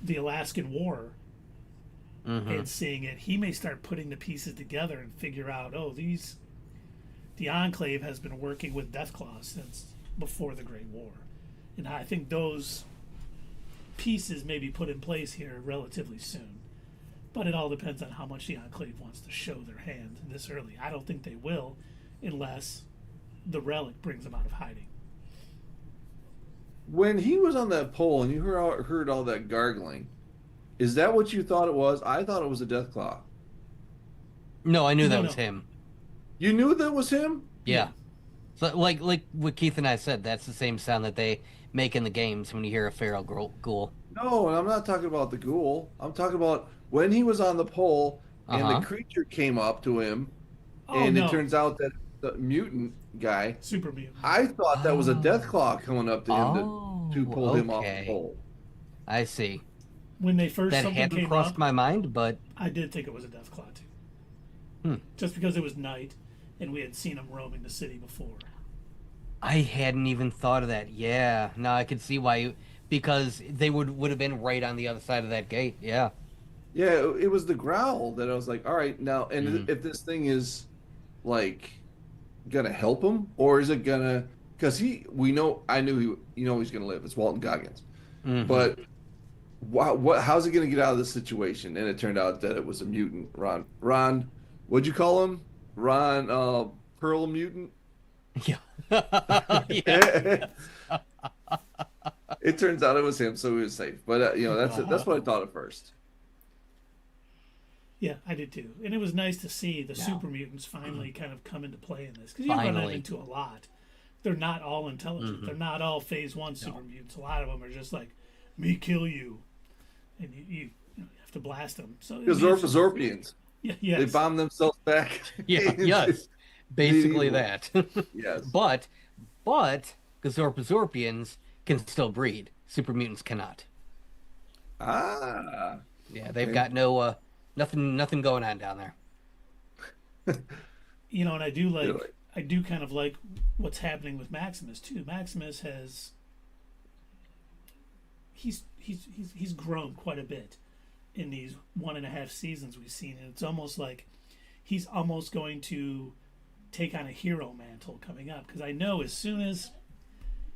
the Alaskan War Mm-hmm. and seeing it, he may start putting the pieces together and figure out, oh, the Enclave has been working with Deathclaw since before the Great War. And I think those pieces may be put in place here relatively soon. But it all depends on how much the Enclave wants to show their hand this early. I don't think they will unless the relic brings them out of hiding. When he was on that pole and you heard all that gargling, is that what you thought it was? I thought it was a Deathclaw. No, I knew that No, was no. him. You knew that was him? Yeah. So like what Keith and I said, that's the same sound that they make in the games when you hear a feral ghoul. No, and I'm not talking about the ghoul. I'm talking about when he was on the pole and Uh-huh. the creature came up to him, Oh, and no. it turns out that the mutant guy. Super mutant. I thought that was a Oh. Deathclaw coming up to him Oh, to pull him off the okay. pole. I see. When they first That something hadn't came crossed up, my mind, but I did think it was a Deathclaw too. Hmm. Just because it was night and we had seen him roaming the city before. I hadn't even thought of that. Yeah, no, I could see why, because they would have been right on the other side of that gate. Yeah. Yeah, it was the growl that I was like, all right, now, and Mhm. if this thing is like gonna help him, or is it gonna? Because I knew he's gonna live. It's Walton Goggins, Mhm. but how's he gonna get out of this situation? And it turned out that it was a mutant. Ron, what'd you call him? Ron, Pearl Mutant. Yeah. Yeah. It turns out it was him, so he was safe. But that's what I thought at first. Yeah, I did too. And it was nice to see the Yeah. super mutants finally kind of come into play in this. Because you run them Finally. into a lot. They're not all intelligent. Mhm. They're not all phase one super mutants. A lot of them are just like, me kill you. And you have to blast them. So Because Zorpians, Yeah, yes. they bomb themselves back. Yeah, yes. Basically Medieval. that. Yes. But Gazorpians can still breed. Super mutants cannot. Ah. Yeah, they've Okay. got no nothing going on down there. And I do Really? I do kind of like what's happening with Maximus too. Maximus he's grown quite a bit in these 1.5 seasons we've seen, and it's almost like he's almost going to take on a hero mantle coming up, because I know as soon as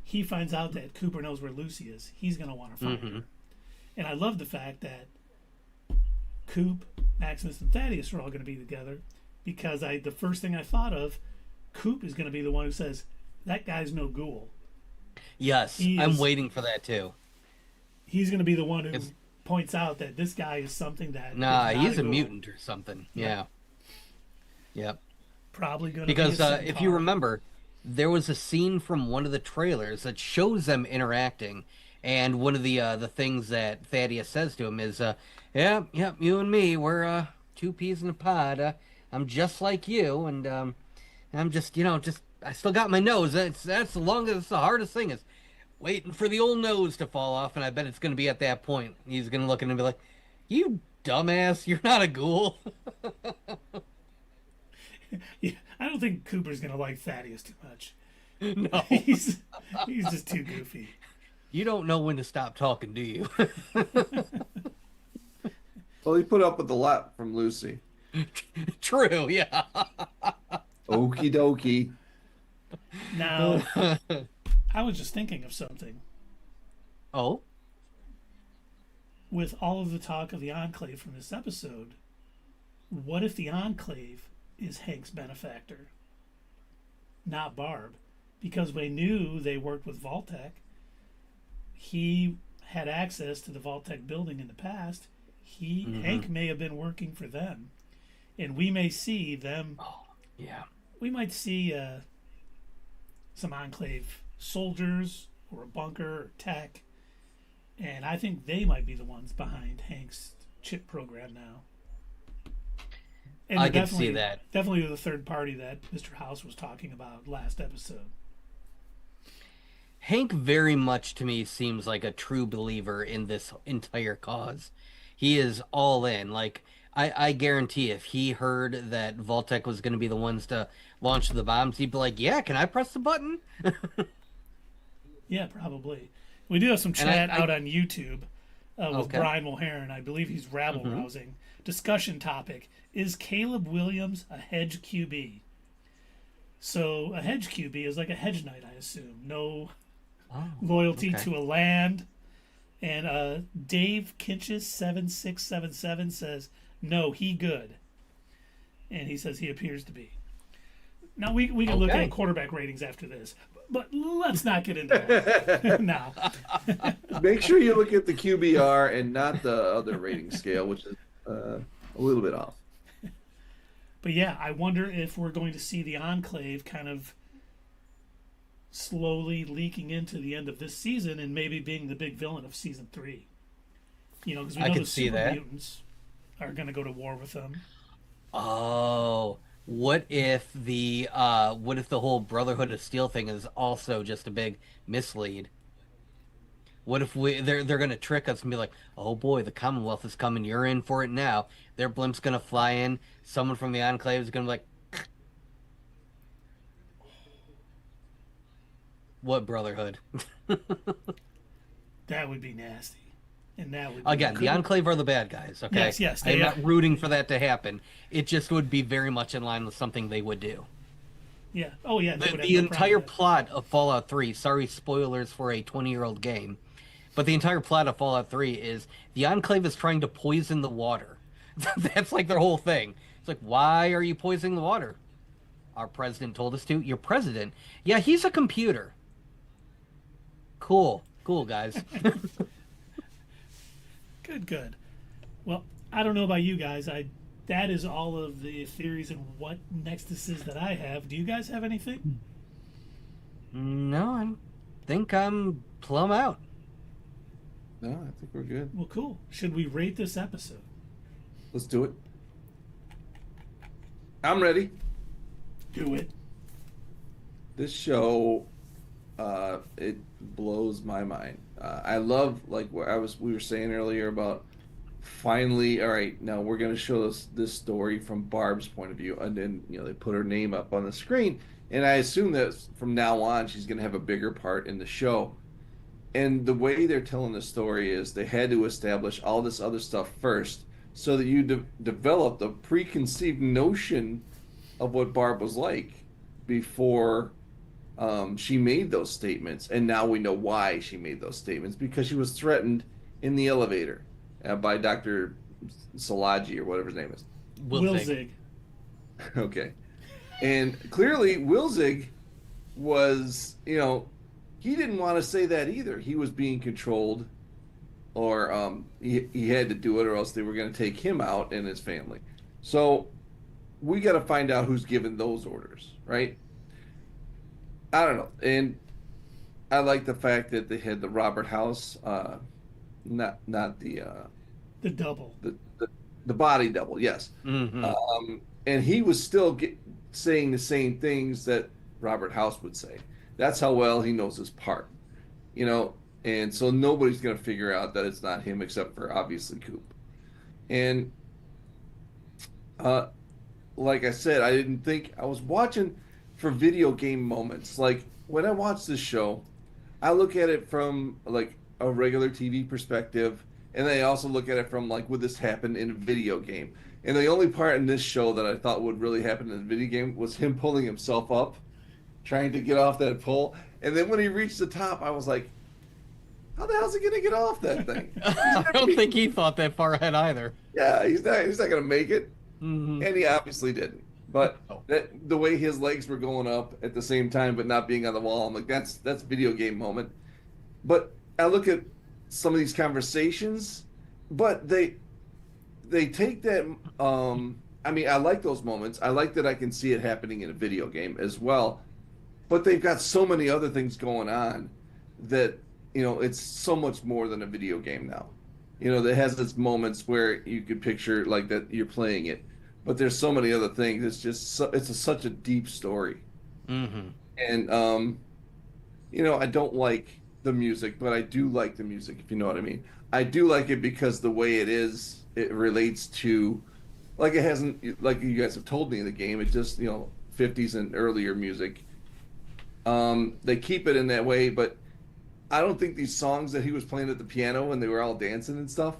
he finds out that Cooper knows where Lucy is, he's going to want to find her. And I love the fact that Coop, Maximus, and Thaddeus are all going to be together, because the first thing I thought of, Coop is going to be the one who says, that guy's no ghoul. Yes, He I'm is- waiting for that too. He's going to be the one who It's- points out that this guy is something that Nah, is not he's a ghoul. mutant or something. Yeah. Yep. Probably going to Because be a if you Centaur. remember, there was a scene from one of the trailers that shows them interacting, and one of the things that Thaddeus says to him is, "Yep, you and me, we're two peas in a pod. I'm just like you, and I'm just I still got my nose. That's the hardest thing is waiting for the old nose to fall off, and I bet it's going to be at that point. He's going to look at him and be like, "You dumbass, you're not a ghoul." Yeah, I don't think Cooper's going to like Thaddeus too much. No, He's just too goofy. you don't know when to stop talking, do you? Well, he put up with a lot from Lucy. True, yeah. Okie dokie. Now, I was just thinking of something. Oh, With all of the talk of the Enclave from this episode, what if the Enclave is Hank's benefactor, not Barb? Because we knew they worked with Vault Tec. He had access to the Vault Tec building in the past. Hank may have been working for them, and we may see them. yeah. We might see some Enclave soldiers or a bunker or tech, and I think they might be the ones behind Hank's chip program now. And I they're can see that. Definitely the third party that Mr. House was talking about last episode. Hank very much to me seems like a true believer in this entire cause. He is all in. Like, I guarantee if he heard that Vault Tec was going to be the ones to launch the bombs, he'd be like, yeah, can I press the button? Yeah, probably. We do have some And I- chat out on YouTube with Okay. Brian Mulheron. I believe he's rabble rousing. Discussion topic: is Caleb Williams a hedge QB? So a hedge QB is like a hedge knight, I assume. No Oh, loyalty okay. to a land. And Dave Kinches 7677 says no, he good, and he says he appears to be. Now we can look Okay. at quarterback ratings after this, but let's not get into that now. Make sure you look at the QBR and not the other rating scale, which is a little bit off. But yeah, I wonder if we're going to see the Enclave kind of slowly leaking into the end of this season and maybe being the big villain of season 3. You know, because we I know could the see super that. mutants are going to go to war with them. Oh, what if the whole Brotherhood of Steel thing is also just a big mislead? What if they're gonna trick us and be like, oh boy, the Commonwealth is coming, you're in for it now. Their blimp's gonna fly in, someone from the Enclave is gonna be like, what Brotherhood? That would be nasty. And that would Again, be the Enclave are the bad guys, okay? Yes, I am they not are. rooting for that to happen. It just would be very much in line with something they would do. Yeah. Oh, yeah. They The, would have the no entire problem with plot of Fallout 3, sorry, spoilers for a 20-year-old game, but the entire plot of Fallout 3 is the Enclave is trying to poison the water. That's like their whole thing. It's like, why are you poisoning the water? Our president told us to. Your president? Yeah, he's a computer. Cool. Cool, guys. that. Good. Well, I don't know about you guys. That is all of the theories and what nexuses that I have. Do you guys have anything? No, I think I'm plumb out. No, I think we're good. Well, cool. Should we rate this episode? Let's do it. I'm ready. Do it. This show, it blows my mind. I love, like what we were saying earlier about finally, all right, now we're going to show us this story from Barb's point of view, and then they put her name up on the screen, and I assume that from now on she's going to have a bigger part in the show. And the way they're telling the story is they had to establish all this other stuff first, so that you developed a preconceived notion of what Barb was like before she made those statements. And now we know why she made those statements, because she was threatened in the elevator by Dr. Salaji or whatever his name is. Wilzig. Okay. And clearly Wilzig was, he didn't want to say that either. He was being controlled, or he had to do it, or else they were going to take him out and his family. So we got to find out who's given those orders, right? I don't know. And I like the fact that they had the Robert House, not The double. the body double, yes. Mm-hmm. And he was still saying the same things that Robert House would say. That's how well he knows his part, and so nobody's going to figure out that it's not him except for obviously Coop. And like I said, I was watching for video game moments. Like when I watch this show, I look at it from like a regular TV perspective, and I also look at it from like, would this happen in a video game? And the only part in this show that I thought would really happen in a video game was him pulling himself up, trying to get off that pole. And then when he reached the top, I was like, how the hell's he going to get off that thing? I don't think he thought that far ahead either. Yeah, he's not going to make it. Mm-hmm. And he obviously didn't. But Oh. the way his legs were going up at the same time but not being on the wall, I'm like, that's video game moment. But I look at some of these conversations, but they take that. I like those moments. I like that I can see it happening in a video game as well. But they've got so many other things going on that it's so much more than a video game now. That has its moments where you could picture like that you're playing it, but there's so many other things. It's just such a deep story. Mm-hmm. And I don't like the music, but I do like the music, if you know what I mean. I do like it because the way it is, it relates to, like it hasn't, like you guys have told me in the game, it just 50s and earlier music. They keep it in that way, but I don't think these songs that he was playing at the piano when they were all dancing and stuff,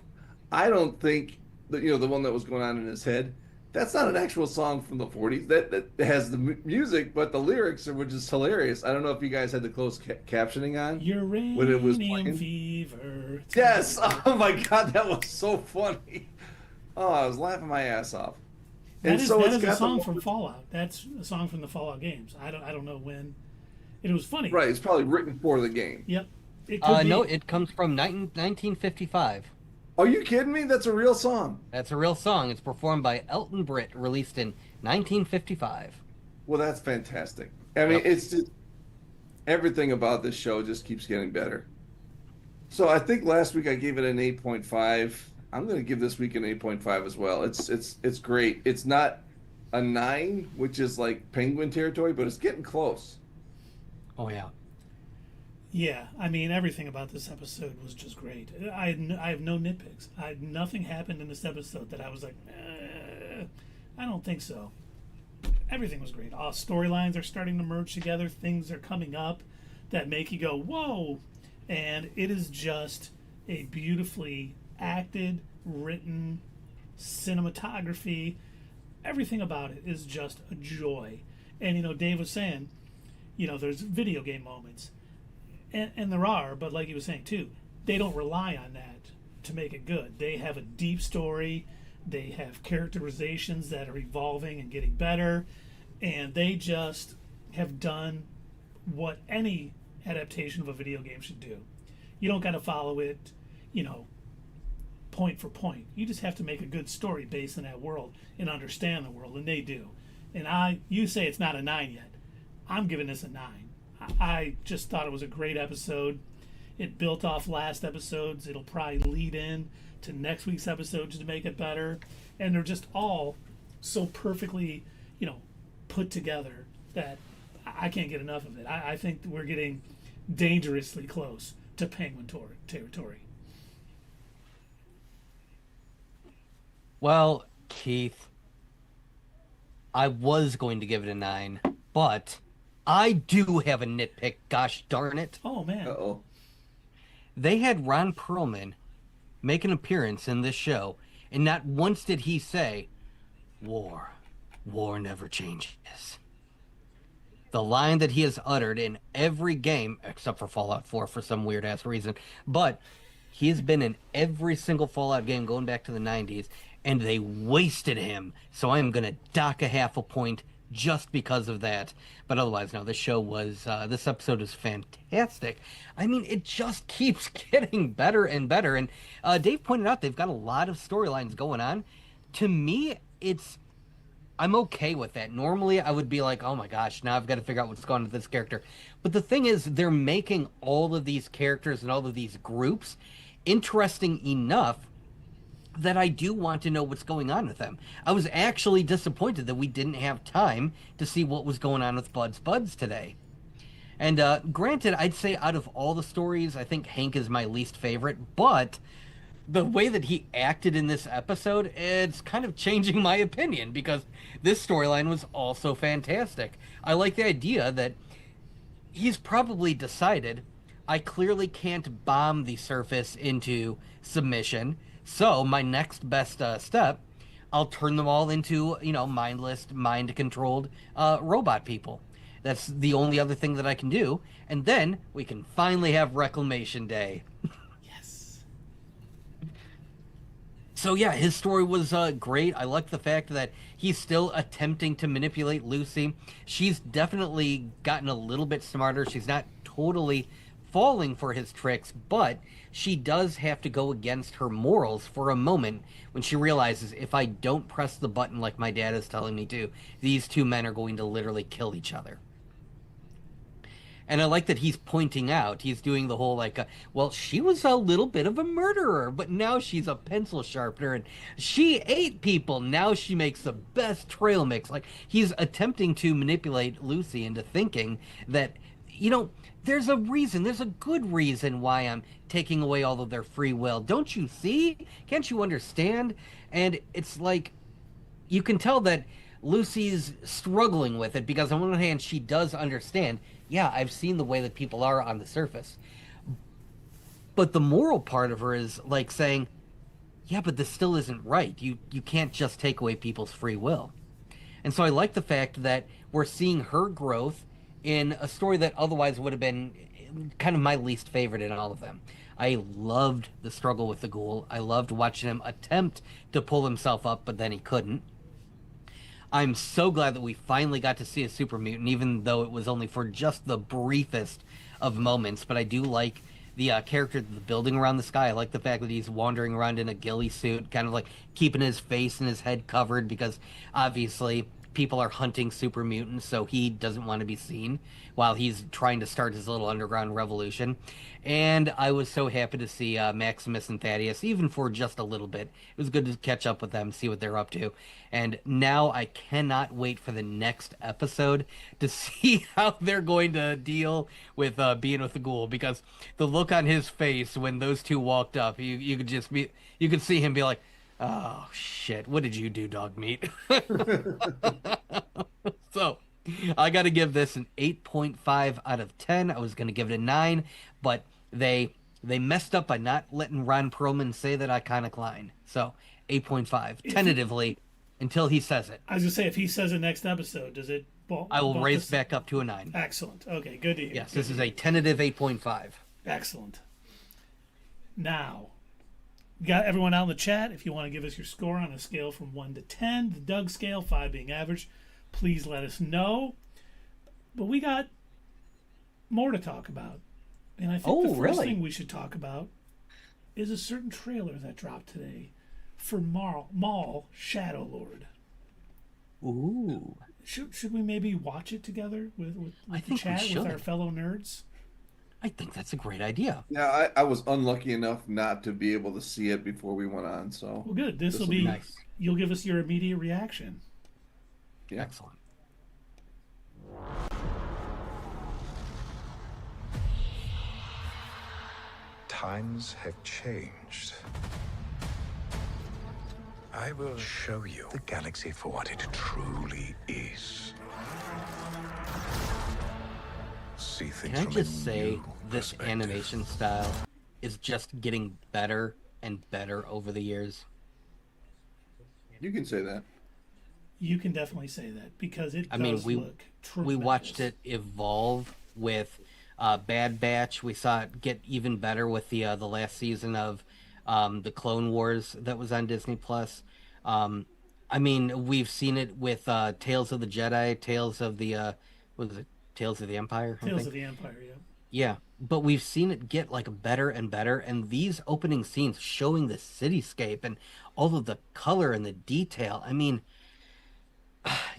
I don't think that, the one that was going on in his head, that's not an actual song from the 40s. That has the music, but the lyrics were just hilarious. I don't know if you guys had the closed captioning on when it was Uranium playing. fever. Yes. Oh my God, that was so funny. Oh, I was laughing my ass off. That And is, so that it's is a got song the from Fallout. That's a song from the Fallout games. I don't know when. It was funny. right. It's probably written for the game. Yep. It could be. No, it comes from 1955. Are you kidding me? That's a real song. That's a real song. It's performed by Elton Britt, released in 1955. Well, that's fantastic. I mean, Yep. it's just everything about this show just keeps getting better. So I think last week I gave it an 8.5. I'm going to give this week an 8.5 as well. It's great. It's not a 9, which is like Penguin territory, but it's getting close. Oh yeah. Yeah, I mean, everything about this episode was just great. I have no nitpicks. Nothing happened in this episode that I was like, I don't think so. Everything was great. All storylines are starting to merge together. Things are coming up that make you go, whoa. And it is just a beautifully acted, written, cinematography. Everything about it is just a joy. And, Dave was saying, there's video game moments. And there are, but like he was saying too, they don't rely on that to make it good. They have a deep story. They have characterizations that are evolving and getting better. And they just have done what any adaptation of a video game should do. You don't got to follow it, point for point. You just have to make a good story based in that world and understand the world, and they do. And you say it's not a 9 yet. I'm giving this a 9. I just thought it was a great episode. It built off last episodes. It'll probably lead in to next week's episodes to make it better. And they're just all so perfectly, put together that I can't get enough of it. I think we're getting dangerously close to Penguin territory. Well, Keith, I was going to give it a 9, but I do have a nitpick, gosh darn it. Oh, man. Uh-oh. They had Ron Perlman make an appearance in this show, and not once did he say, war never changes. The line that he has uttered in every game, except for Fallout 4 for some weird-ass reason, but he has been in every single Fallout game going back to the 90s, and they wasted him, so I'm going to dock a half a point just because of that. But otherwise, no, this episode is fantastic. I mean, it just keeps getting better and better. And Dave pointed out they've got a lot of storylines going on. To me, I'm okay with that. Normally, I would be like, oh my gosh, now I've got to figure out what's going on with this character. But the thing is, they're making all of these characters and all of these groups interesting enough that I do want to know what's going on with them. I was actually disappointed that we didn't have time to see what was going on with Buds today. And granted, I'd say out of all the stories, I think Hank is my least favorite, but the way that he acted in this episode, it's kind of changing my opinion, because this storyline was also fantastic. I like the idea that he's probably decided, I clearly can't bomb the surface into submission, so my next best step, I'll turn them all into, mindless, mind-controlled robot people. That's the only other thing that I can do. And then we can finally have Reclamation Day. Yes. So yeah, his story was great. I like the fact that he's still attempting to manipulate Lucy. She's definitely gotten a little bit smarter. She's not totally falling for his tricks, but she does have to go against her morals for a moment when she realizes, if I don't press the button like my dad is telling me to, these two men are going to literally kill each other. And I like that he's pointing out, he's doing the whole well, she was a little bit of a murderer, but now she's a pencil sharpener, and she ate people. Now she makes the best trail mix. He's attempting to manipulate Lucy into thinking that, there's a reason, there's a good reason why I'm taking away all of their free will. Don't you see? Can't you understand? And it's you can tell that Lucy's struggling with it, because on one hand, she does understand, yeah, I've seen the way that people are on the surface. But the moral part of her is like saying, yeah, but this still isn't right. You can't just take away people's free will. And so I like the fact that we're seeing her growth in a story that otherwise would have been kind of my least favorite in all of them. I loved the struggle with the Ghoul. I loved watching him attempt to pull himself up, but then he couldn't. I'm so glad that we finally got to see a super mutant, even though it was only for just the briefest of moments. But I do like the character, the building around the sky. I like the fact that he's wandering around in a ghillie suit, kind of like keeping his face and his head covered because obviously people are hunting super mutants, so he doesn't want to be seen while he's trying to start his little underground revolution. And I was so happy to see Maximus and Thaddeus, even for just a little bit. It was good to catch up with them, see what they're up to. And now I cannot wait for the next episode to see how they're going to deal with being with the Ghoul, because the look on his face when those two walked up, you could see him be like, oh shit, what did you do, Dogmeat? So I got to give this an 8.5 out of 10. I was going to give it a 9, but they messed up by not letting Ron Perlman say that iconic line. So 8.5 tentatively until he says it. I was gonna say, if he says it next episode, does it? I will raise back up to a 9. Excellent. Okay, good to hear. Yes, this is a tentative 8.5. Excellent. Now, you got everyone out in the chat. If you want to give us your score on a scale from 1 to 10, the Doug scale, 5 being average, please let us know. But we got more to talk about. And I think the first thing we should talk about is a certain trailer that dropped today for Maul Shadow Lord. Ooh. Should we maybe watch it together with I the think chat we should. with our fellow nerds? I think that's a great idea. Yeah, I was unlucky enough not to be able to see it before we went on, so... Well, good. This will be nice. You'll give us your immediate reaction. Yeah. Excellent. Times have changed. I will show you the galaxy for what it truly is. See things Can I from just a say new this perspective. animation style is just getting better and better over the years? You can say that. You can definitely say that because it I mean, does we look tremendous. watched it evolve with Bad Batch. We saw it get even better with the last season of the Clone Wars that was on Disney Plus. I mean, we've seen it with Tales of the Jedi, Tales of the what was it? Tales of the Empire. Tales of the Empire, yeah. Yeah, but we've seen it get like better and better, and these opening scenes showing the cityscape and all of the color and the detail. I mean,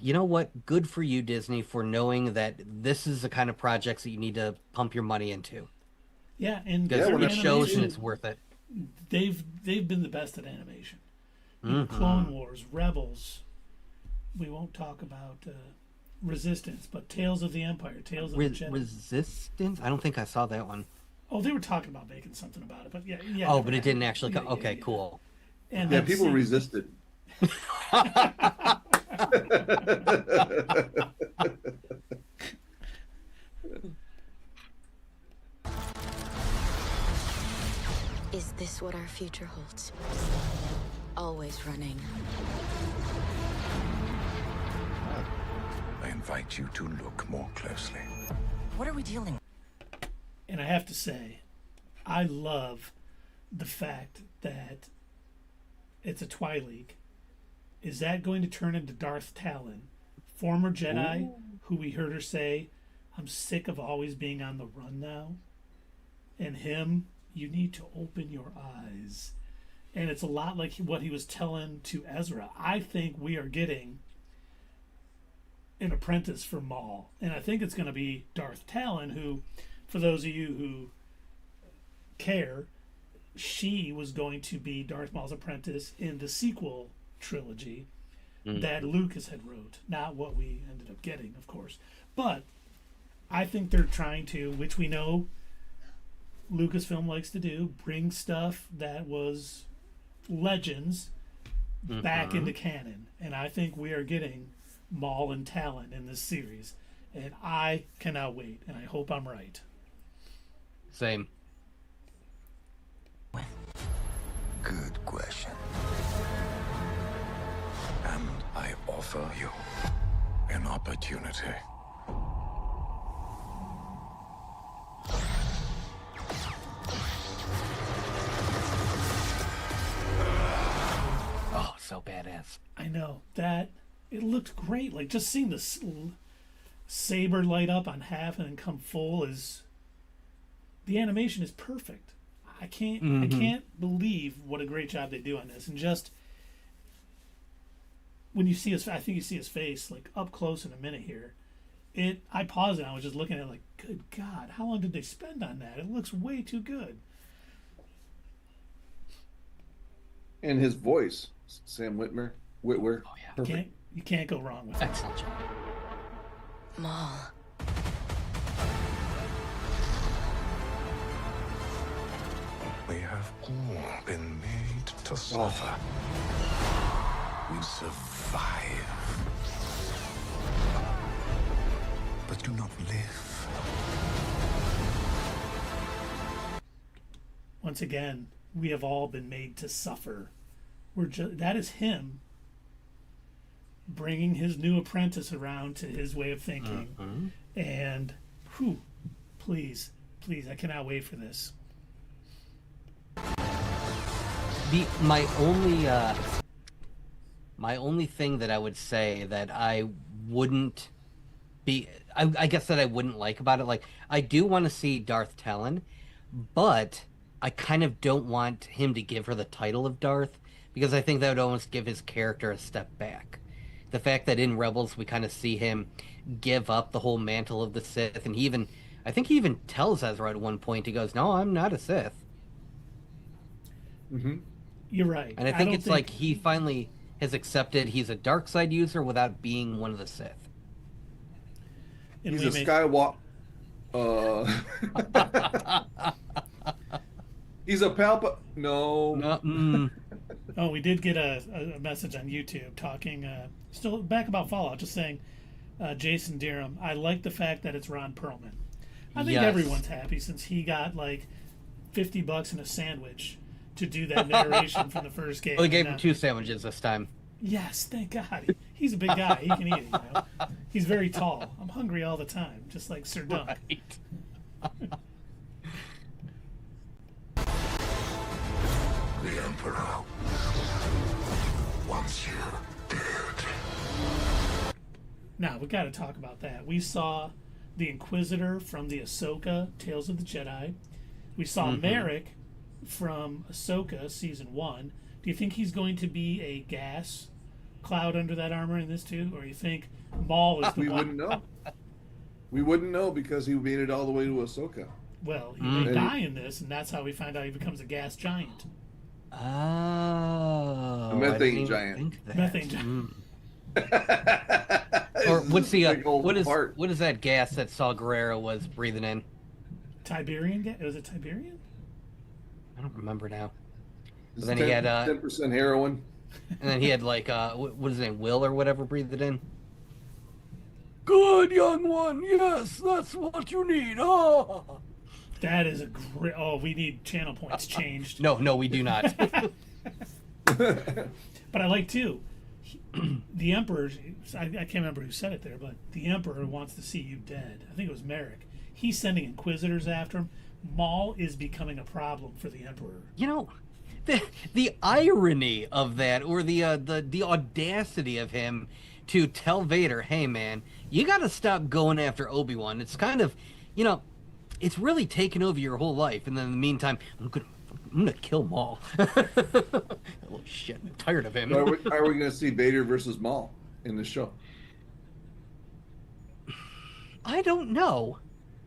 you know what? Good for you, Disney, for knowing that this is the kind of projects that you need to pump your money into. Yeah, and Because their it shows and animation, it's worth it. they've been the best at animation. Mm-hmm. Clone Wars, Rebels. We won't talk about Resistance, but Tales of the Empire, Tales of the Jedi. Resistance? I don't think I saw that one. Oh, they were talking about making something about it, but yeah. Oh, but it didn't actually come. Yeah, Okay, yeah. cool. And Yeah, then people resisted. Is this what our future holds? Always running. I invite you to look more closely. What are we dealing with? And I have to say, I love the fact that it's a Twi'lek. Is that going to turn into Darth Talon, former Jedi, who we heard her say, "I'm sick of always being on the run now"? And him, "You need to open your eyes." And it's a lot like what he was telling to Ezra. I think we are getting an apprentice for Maul. And I think it's going to be Darth Talon, who, for those of you who care, she was going to be Darth Maul's apprentice in the sequel trilogy that Lucas had wrote. Not what we ended up getting, of course. But I think they're trying to, which we know Lucasfilm likes to do, bring stuff that was Legends back into canon. And I think we are getting Maul and Talon in this series. And I cannot wait. And I hope I'm right. Same. good question. And I offer you an opportunity. Oh, so badass. I know that it looked great. Like just seeing the saber light up on half and then come full is the animation is perfect. I can't believe what a great job they do on this. And just when you see his, I think you see his face like up close in a minute here. I paused and I was just looking at it like, good God, how long did they spend on that? It looks way too good. And his voice, Sam Witwer. Oh yeah. Perfect. You can't go wrong with it. Excellent job. Maul. We have all been made to suffer. We survive, but do not live. Once again, we have all been made to suffer. That is him bringing his new apprentice around to his way of thinking. And, please, I cannot wait for this. My only thing that I would say that I wouldn't be, I guess that I wouldn't like about it, like I do want to see Darth Talon, but I kind of don't want him to give her the title of Darth because I think that would almost give his character a step back. The fact that in Rebels we kind of see him give up the whole mantle of the Sith, and I think he even tells Ezra at one point, he goes, "No, I'm not a Sith." Mm-hmm. You're right. And I think it's like he finally has accepted he's a dark side user without being one of the Sith. And He's a Skywalker. He's a No. Oh, we did get a message on YouTube talking, still back about Fallout, just saying, Jason Deerham, I like the fact that it's Ron Perlman. I think everyone's happy since he got like $50 and a sandwich to do that narration from the first game. Well, they gave him 2 sandwiches this time. Yes, thank God. He's a big guy. He can eat it, you know. He's very tall. I'm hungry all the time, just like Sir Dunk. Right. The Emperor wants you dead. Now, we got to talk about that. We saw the Inquisitor from the Ahsoka Tales of the Jedi. We saw Merrick from Ahsoka Season 1. Do you think he's going to be a gas cloud under that armor in this too? Or you think Maul is the We one? wouldn't know. We wouldn't know because he made it all the way to Ahsoka. Well, he may die in this, and that's how we find out he becomes a gas giant. Oh. A methane giant. Methane giant. Or what's the Big old fart. what is that gas that Saw Gerrera was breathing in? Tiberian gas? Was it Tiberian? I don't remember now. It's Then he had 10% heroin. and then he had like what is his name, Will or whatever, breathed it in. Good young one, yes, that's what you need. Oh. That is a great. Oh, we need channel points changed. No, we do not. But I like too. The Emperor. I can't remember who said it there, but the Emperor wants to see you dead. I think it was Merrick. He's sending Inquisitors after him. Maul is becoming a problem for the Emperor. You know, the irony of that, or the audacity of him to tell Vader, "Hey man, you got to stop going after Obi-Wan." It's kind of, you know, it's really taken over your whole life. And then in the meantime, I'm gonna kill Maul. Oh shit, I'm tired of him. Are we going to see Vader versus Maul in the show? I don't know.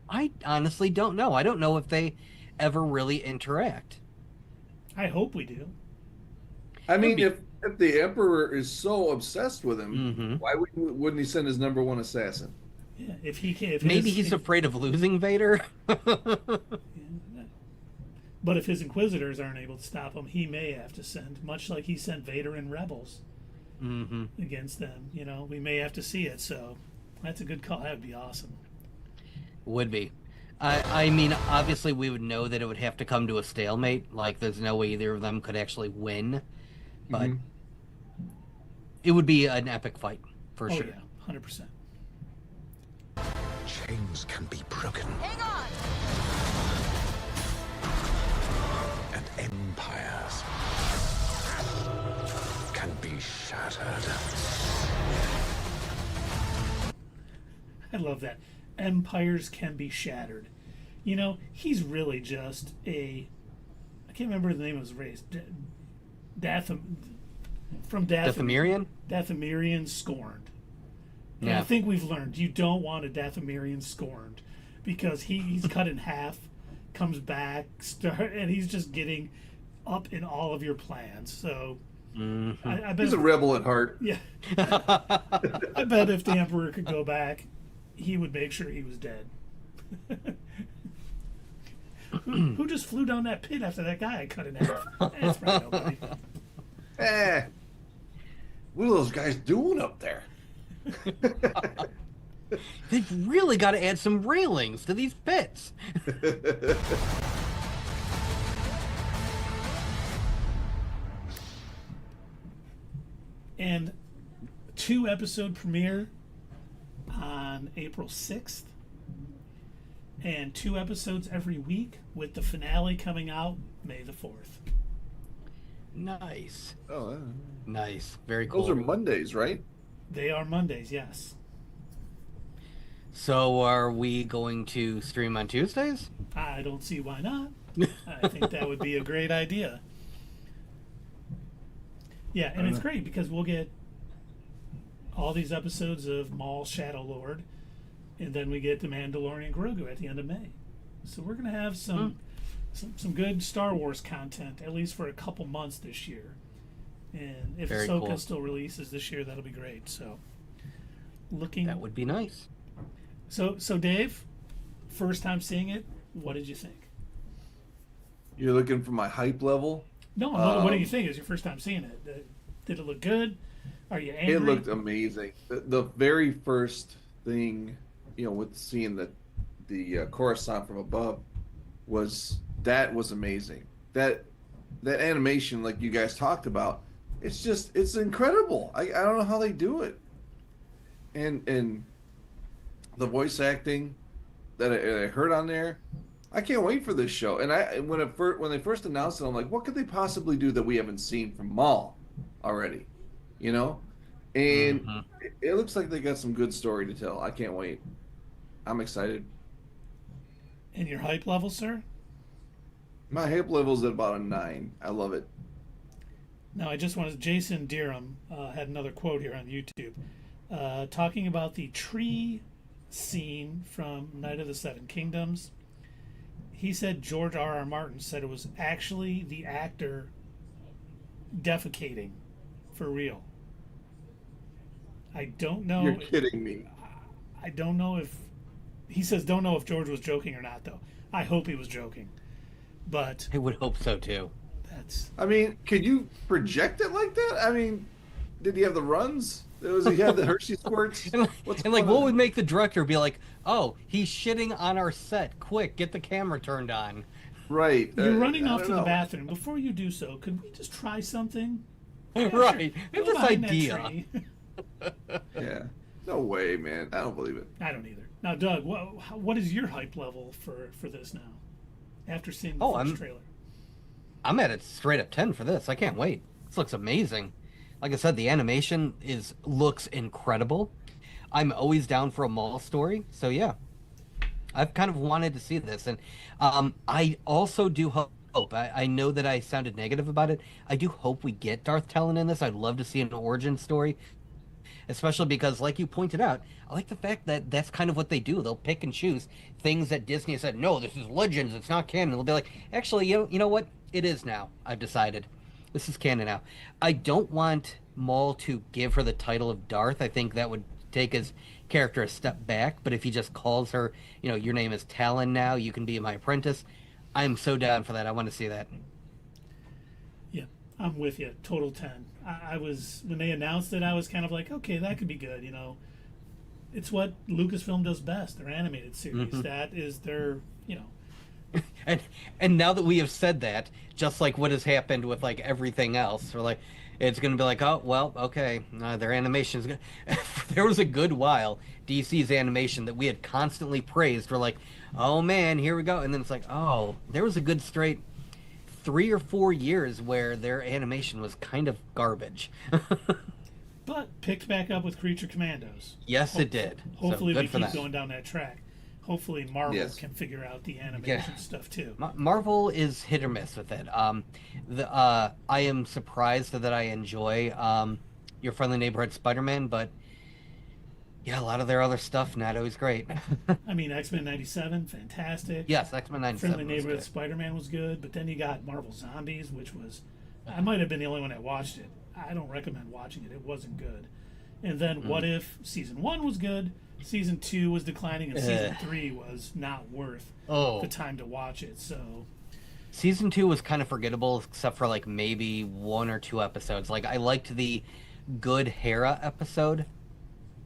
I honestly don't know. I don't know if they ever really interact. I hope we do. I mean, if the Emperor is so obsessed with him, Mm-hmm. why wouldn't he send his number one assassin? Yeah, if he can. Maybe he's afraid of losing Vader. But if his Inquisitors aren't able to stop him, he may have to send, much like he sent Vader in Rebels against them. You know, we may have to see it. So that's a good call. That would be awesome. Would be. I mean, obviously we would know that it would have to come to a stalemate. Like, there's no way either of them could actually win. But it would be an epic fight, for Oh sure. yeah, 100%. Chains can be broken. Hang on! And empires can be shattered. I love that. Empires can be shattered. You know, he's really just a. I can't remember the name of his race. Dathomirian? Dathomirian scorned. And Yeah. I think we've learned you don't want a Dathomirian scorned because he's cut in half, comes back, and he's just getting up in all of your plans. So I bet He's a rebel at heart. yeah. I bet if the Emperor could go back, he would make sure he was dead. Who just flew down that pit after that guy I cut in half? That's probably nobody. What are those guys doing up there? They've really got to add some railings to these pits. And 2-episode premiere on April 6th. And 2 episodes every week with the finale coming out May the 4th. Nice. Oh, Nice. Very cool. those are Mondays, right? They are Mondays, yes. So are we going to stream on Tuesdays? I don't see why not. I think that would be a great idea. Yeah, and it's great because we'll get all these episodes of Maul Shadow Lord, and then we get the Mandalorian Grogu at the end of May. So we're gonna have some good Star Wars content at least for a couple months this year. And if Very Ahsoka cool. still releases this year, that'll be great. So looking That would be nice. so Dave, first time seeing it, what did you think? You're looking for my hype level. No, what do you think? Is your first time seeing it? Did it look good? Are you angry? It looked amazing. The very first thing, with seeing the Coruscant from above was amazing. That animation, like you guys talked about, it's incredible. I don't know how they do it. And the voice acting that I heard on there, I can't wait for this show. And when they first announced it, I'm like, what could they possibly do that we haven't seen from Maul already? And it looks like they got some good story to tell. I can't wait. I'm excited. And your hype level, sir? My hype level's at about a 9. I love it. Now, I just wanted Jason Deerham had another quote here on YouTube talking about the tree scene from Night of the Seven Kingdoms. He said George R.R. Martin said it was actually the actor defecating for real. I don't know. You're kidding me. I don't know if he says don't know if George was joking or not though. I hope he was joking. But I would hope so too. that's I mean, could you project it like that? I mean, did he have the runs? Was he had the Hershey squirts? And What's like, going what on? would make the director be like, "Oh, he's shitting on our set. Quick, get the camera turned on." Right. you're running I off don't to the know. bathroom. Before you do so, could we just try something? Right. Go It's this behind that idea. tree. Yeah. No way, man. I don't believe it. I don't either. Now, Doug, what is your hype level for this now? After seeing the Oh, first I'm- trailer. I'm at a straight up 10 for this. I can't wait. This looks amazing. Like I said, the animation looks incredible. I'm always down for a Maul story, so yeah. I've kind of wanted to see this, and I also do hope. I know that I sounded negative about it. I do hope we get Darth Talon in this. I'd love to see an origin story, especially because, like you pointed out, I like the fact that that's kind of what they do. They'll pick and choose things that Disney has said, no, this is Legends, it's not canon. They'll be like, actually, you know what? It is now. I've decided. This is canon now. I don't want Maul to give her the title of Darth. I think that would take his character a step back. But if he just calls her, your name is Talon now, you can be my apprentice, I'm so down for that. I want to see that. Yeah, I'm with you. Total 10. I was when they announced it, I was kind of like, okay, that could be good. it's what Lucasfilm does best. Their animated series. That is their, And now that we have said that, just like what has happened with like everything else, we're like, it's going to be like, oh well, okay, their animation is good. There was a good while DC's animation that we had constantly praised. We're like, oh man, here we go, and then it's like, oh, there was a good straight 3 or 4 years where their animation was kind of garbage. but picked back up with Creature Commandos. Yes, it did. Hopefully, so we good for keep that. going down that track. Hopefully, Marvel Yes. can figure out the animation stuff too. Marvel is hit or miss with it. I am surprised that I enjoy Your Friendly Neighborhood Spider-Man, but yeah, a lot of their other stuff not always great. I mean, X-Men '97, fantastic. Yes, X-Men '97 Friendly was Neighborhood good. Spider-Man was good, but then you got Marvel Zombies, which was, I might have been the only one that watched it. I don't recommend watching it. It wasn't good. And then What If season 1 was good, season 2 was declining, and season 3 was not worth the time to watch it. So Season 2 was kind of forgettable, except for like maybe 1 or 2 episodes. Like I liked the good Hera episode,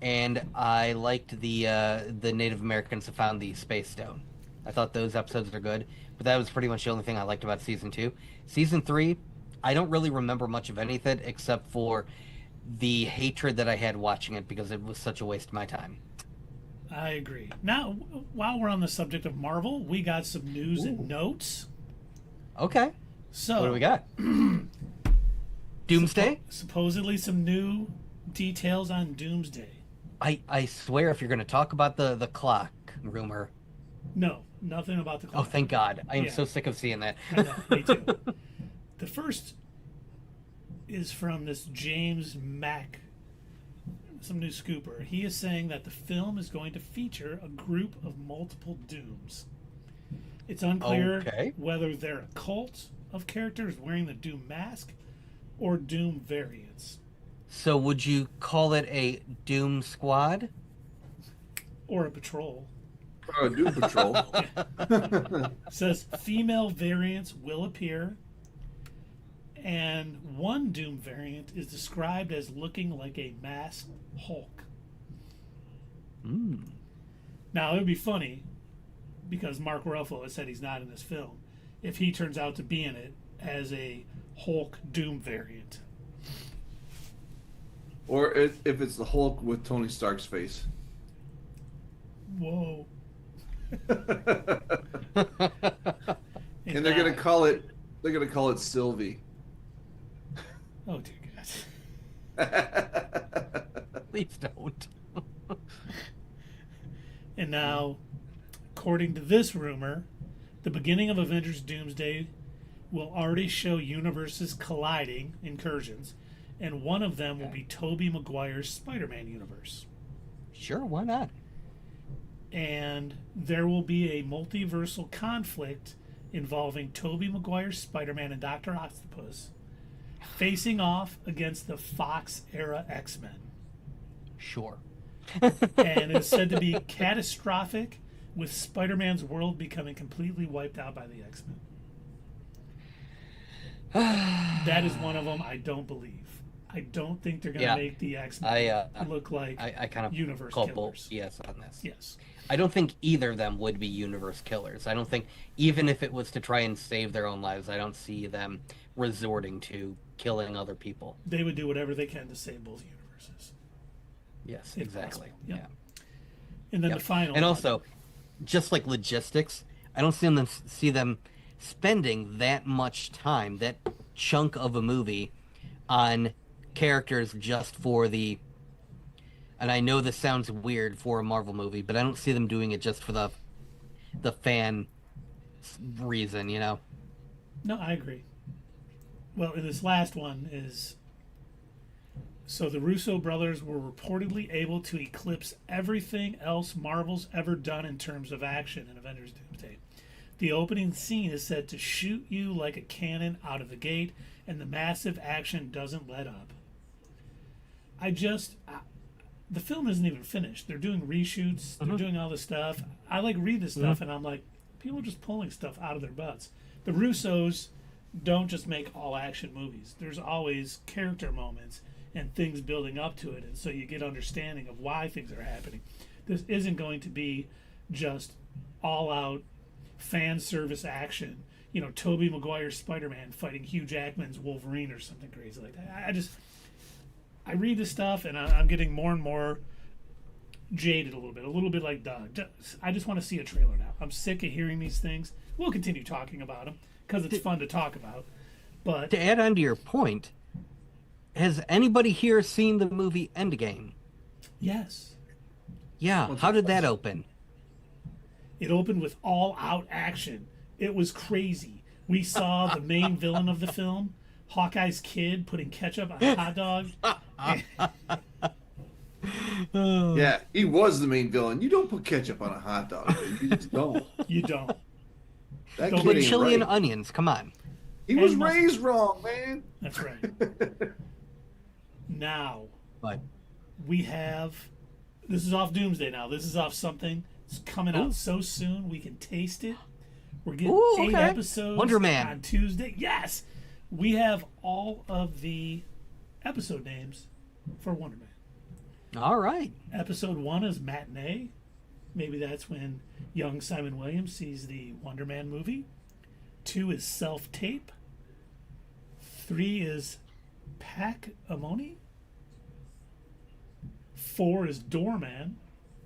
and I liked the Native Americans who found the Space Stone. I thought those episodes are good, but that was pretty much the only thing I liked about season 2. Season 3, I don't really remember much of anything except for the hatred that I had watching it because it was such a waste of my time. I agree. Now, while we're on the subject of Marvel, we got some news and notes. Okay. So What do we got? Doomsday? Supposedly some new details on Doomsday. I swear if you're going to talk about the clock rumor. No, nothing about the Oh, clock. thank God. I am Yeah. so sick of seeing that. I know, me too. The first is from this James Mack, some new scooper. He is saying that the film is going to feature a group of multiple Dooms. It's unclear Okay. whether they're a cult of characters wearing the Doom mask or Doom variants. So would you call it a Doom Squad? Or a patrol. Doom Patrol. Says female variants will appear, and one Doom variant is described as looking like a masked Hulk. Now, it would be funny, because Mark Ruffalo has said he's not in this film, if he turns out to be in it as a Hulk Doom variant. Or if it's the Hulk with Tony Stark's face. Whoa. And they're gonna call it Sylvie. Oh dear God. Please don't. And now, according to this rumor, the beginning of Avengers Doomsday will already show universes colliding, incursions, and one of them will be Tobey Maguire's Spider-Man universe. Sure, why not? And there will be a multiversal conflict involving Tobey Maguire's Spider-Man and Dr. Octopus facing off against the Fox-era X-Men. Sure. And it's said to be catastrophic, with Spider-Man's world becoming completely wiped out by the X-Men. That is one of them I don't believe. I don't think they're going to make the X-Men look like I kind of universe call killers. yes on this. Yes. I don't think either of them would be universe killers. I don't think, even if it was to try and save their own lives, I don't see them resorting to killing other people. They would do whatever they can to save both universes. Yes, If exactly. possible. Yep. Yeah. And then Yep. the final And one. also, just like logistics, I don't see them spending that much time, that chunk of a movie, on characters just for the. And I know this sounds weird for a Marvel movie, but I don't see them doing it just for the fan reason, you know. No, I agree. Well, and this last one is, so the Russo brothers were reportedly able to eclipse everything else Marvel's ever done in terms of action in Avengers Doomsday. The opening scene is said to shoot you like a cannon out of the gate, and the massive action doesn't let up. The film isn't even finished. They're doing reshoots. They're doing all this stuff. I read this stuff, and I'm like, people are just pulling stuff out of their butts. The Russos don't just make all action movies. There's always character moments and things building up to it, and so you get understanding of why things are happening. This isn't going to be just all out fan service action. You know, Tobey Maguire's Spider-Man fighting Hugh Jackman's Wolverine or something crazy like that. I read this stuff and I'm getting more and more jaded a little bit like Doug. I just want to see a trailer now. I'm sick of hearing these things. We'll continue talking about them because it's fun to talk about. But to add on to your point, has anybody here seen the movie Endgame? Yes. Yeah. How did that open? It opened with all out action. It was crazy. We saw the main villain of the film, Hawkeye's kid, putting ketchup on a hot dog. Yeah, he was the main villain. You don't put ketchup on a hot dog. You just don't. You don't. That Don't kid But ain't chili right. and onions, come on. He was and mustard. raised wrong, man. That's right. Now, But we have... This is off Doomsday now. This is off something. It's coming out so soon we can taste it. We're getting 8 episodes Wonder Man. on Tuesday. Yes! We have all of the episode names for Wonder Man. all right. Episode 1 is Matinee. Maybe that's when young Simon Williams sees the Wonder Man movie. 2 is Self-Tape. 3 is Pack-A-Moni. 4 is Doorman,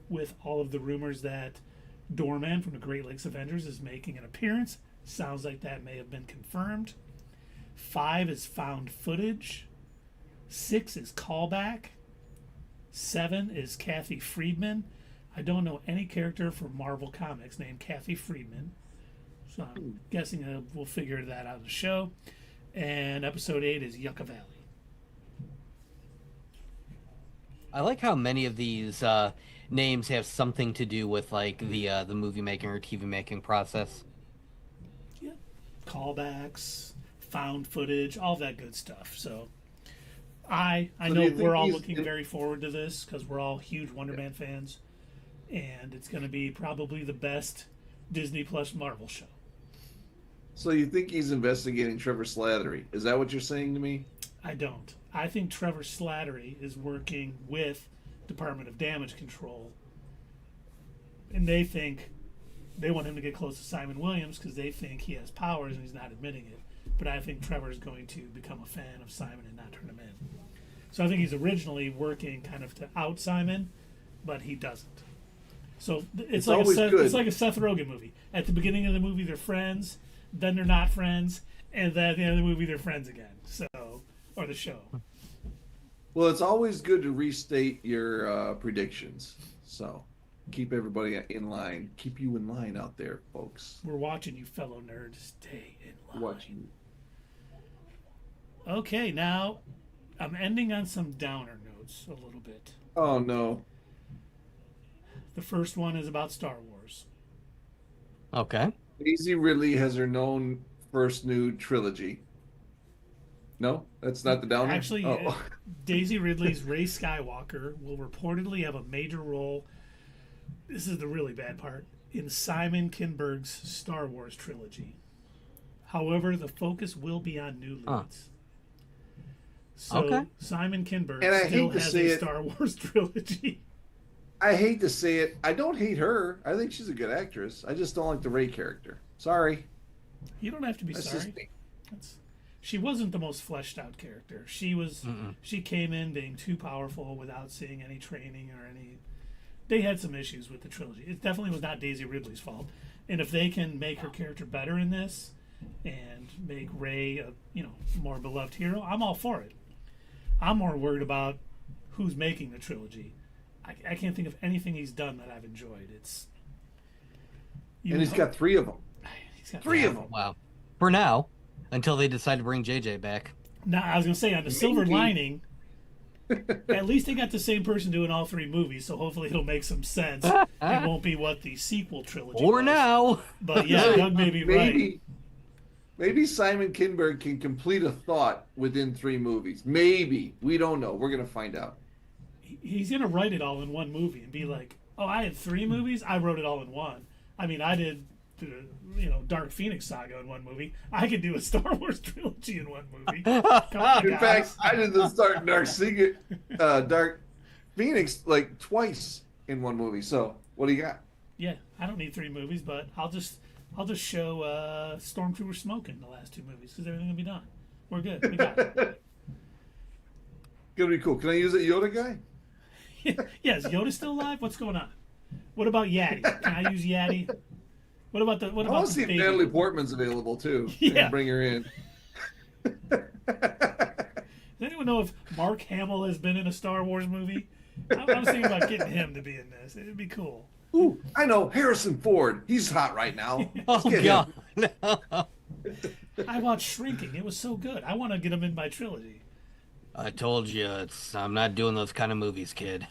with all of the rumors that Doorman from the Great Lakes Avengers is making an appearance. Sounds like that may have been confirmed. 5 is Found Footage. 6 is Callback. 7 is Kathy Friedman. I don't know any character from Marvel Comics named Kathy Friedman, so I'm guessing we'll figure that out in the show. And episode 8 is Yucca Valley. I like how many of these names have something to do with like the movie making or TV making process. Yeah, callbacks, found footage, all that good stuff. So I So do know you think we're all he's- looking very forward to this because we're all huge Wonder Man fans, and it's going to be probably the best Disney Plus Marvel show. So you think he's investigating Trevor Slattery? Is that what you're saying to me? I don't. I think Trevor Slattery is working with Department of Damage Control, and they want him to get close to Simon Williams because they think he has powers and he's not admitting it. But I think Trevor is going to become a fan of Simon and not turn him in. So I think he's originally working kind of to out Simon, but he doesn't. So it's like always good. It's like a Seth Rogen movie. At the beginning of the movie, they're friends, then they're not friends, and then at the end of the movie, they're friends again. So, or the show. Well, it's always good to restate your predictions. So keep everybody in line. Keep you in line out there, folks. We're watching you, fellow nerds. Stay in line. Watching. Okay, now I'm ending on some downer notes a little bit. Oh no. The first one is about Star Wars. Okay. Daisy Ridley has her known first new trilogy. No, that's not the downer. Actually, oh. Daisy Ridley's Rey Skywalker will reportedly have a major role. This is the really bad part in Simon Kinberg's Star Wars trilogy. However, the focus will be on new leads. So Okay. Simon Kinberg And I still hate to has say a it. Star Wars trilogy. I hate to say it. I don't hate her. I think she's a good actress. I just don't like the Rey character. Sorry. You don't have to be That's sorry. just me. She wasn't the most fleshed out character. She was. She came in being too powerful without seeing any training or any. They had some issues with the trilogy. It definitely was not Daisy Ridley's fault. And if they can make her character better in this, and make Rey a more beloved hero, I'm all for it. I'm more worried about who's making the trilogy. I can't think of anything he's done that I've enjoyed. And he's got 3 of them. He's got 3 of them. Wow. For now, until they decide to bring JJ back. Now, I was going to say, on the silver Maybe. lining, at least they got the same person doing all 3 movies, so hopefully it'll make some sense. It won't be what the sequel trilogy Or was. now. But yeah, Doug may be right. Maybe Simon Kinberg can complete a thought within 3 movies. Maybe. We don't know. We're going to find out. He's going to write it all in one movie and be like, oh, I had 3 movies? I wrote it all in one. I mean, I did Dark Phoenix saga in one movie. I could do a Star Wars trilogy in one movie. Come on, In guys. fact, I did the Dark Phoenix like twice in one movie. So what do you got? Yeah, I don't need 3 movies, but I'll just show Stormtrooper smoking the last 2 movies because everything will be done. We're good. We got it. Gonna be cool. Can I use that Yoda guy? Yeah, is Yoda still alive? What's going on? What about Yaddy? Can I use Yaddy? What about the I want to see if baby? Natalie Portman's available too. Yeah. And bring her in. Does anyone know if Mark Hamill has been in a Star Wars movie? I was thinking about getting him to be in this. It'd be cool. Ooh, I know Harrison Ford. He's hot right now. Let's Oh get God. him. I watched Shrinking. It was so good. I want to get him in my trilogy. I told you, I'm not doing those kind of movies, kid.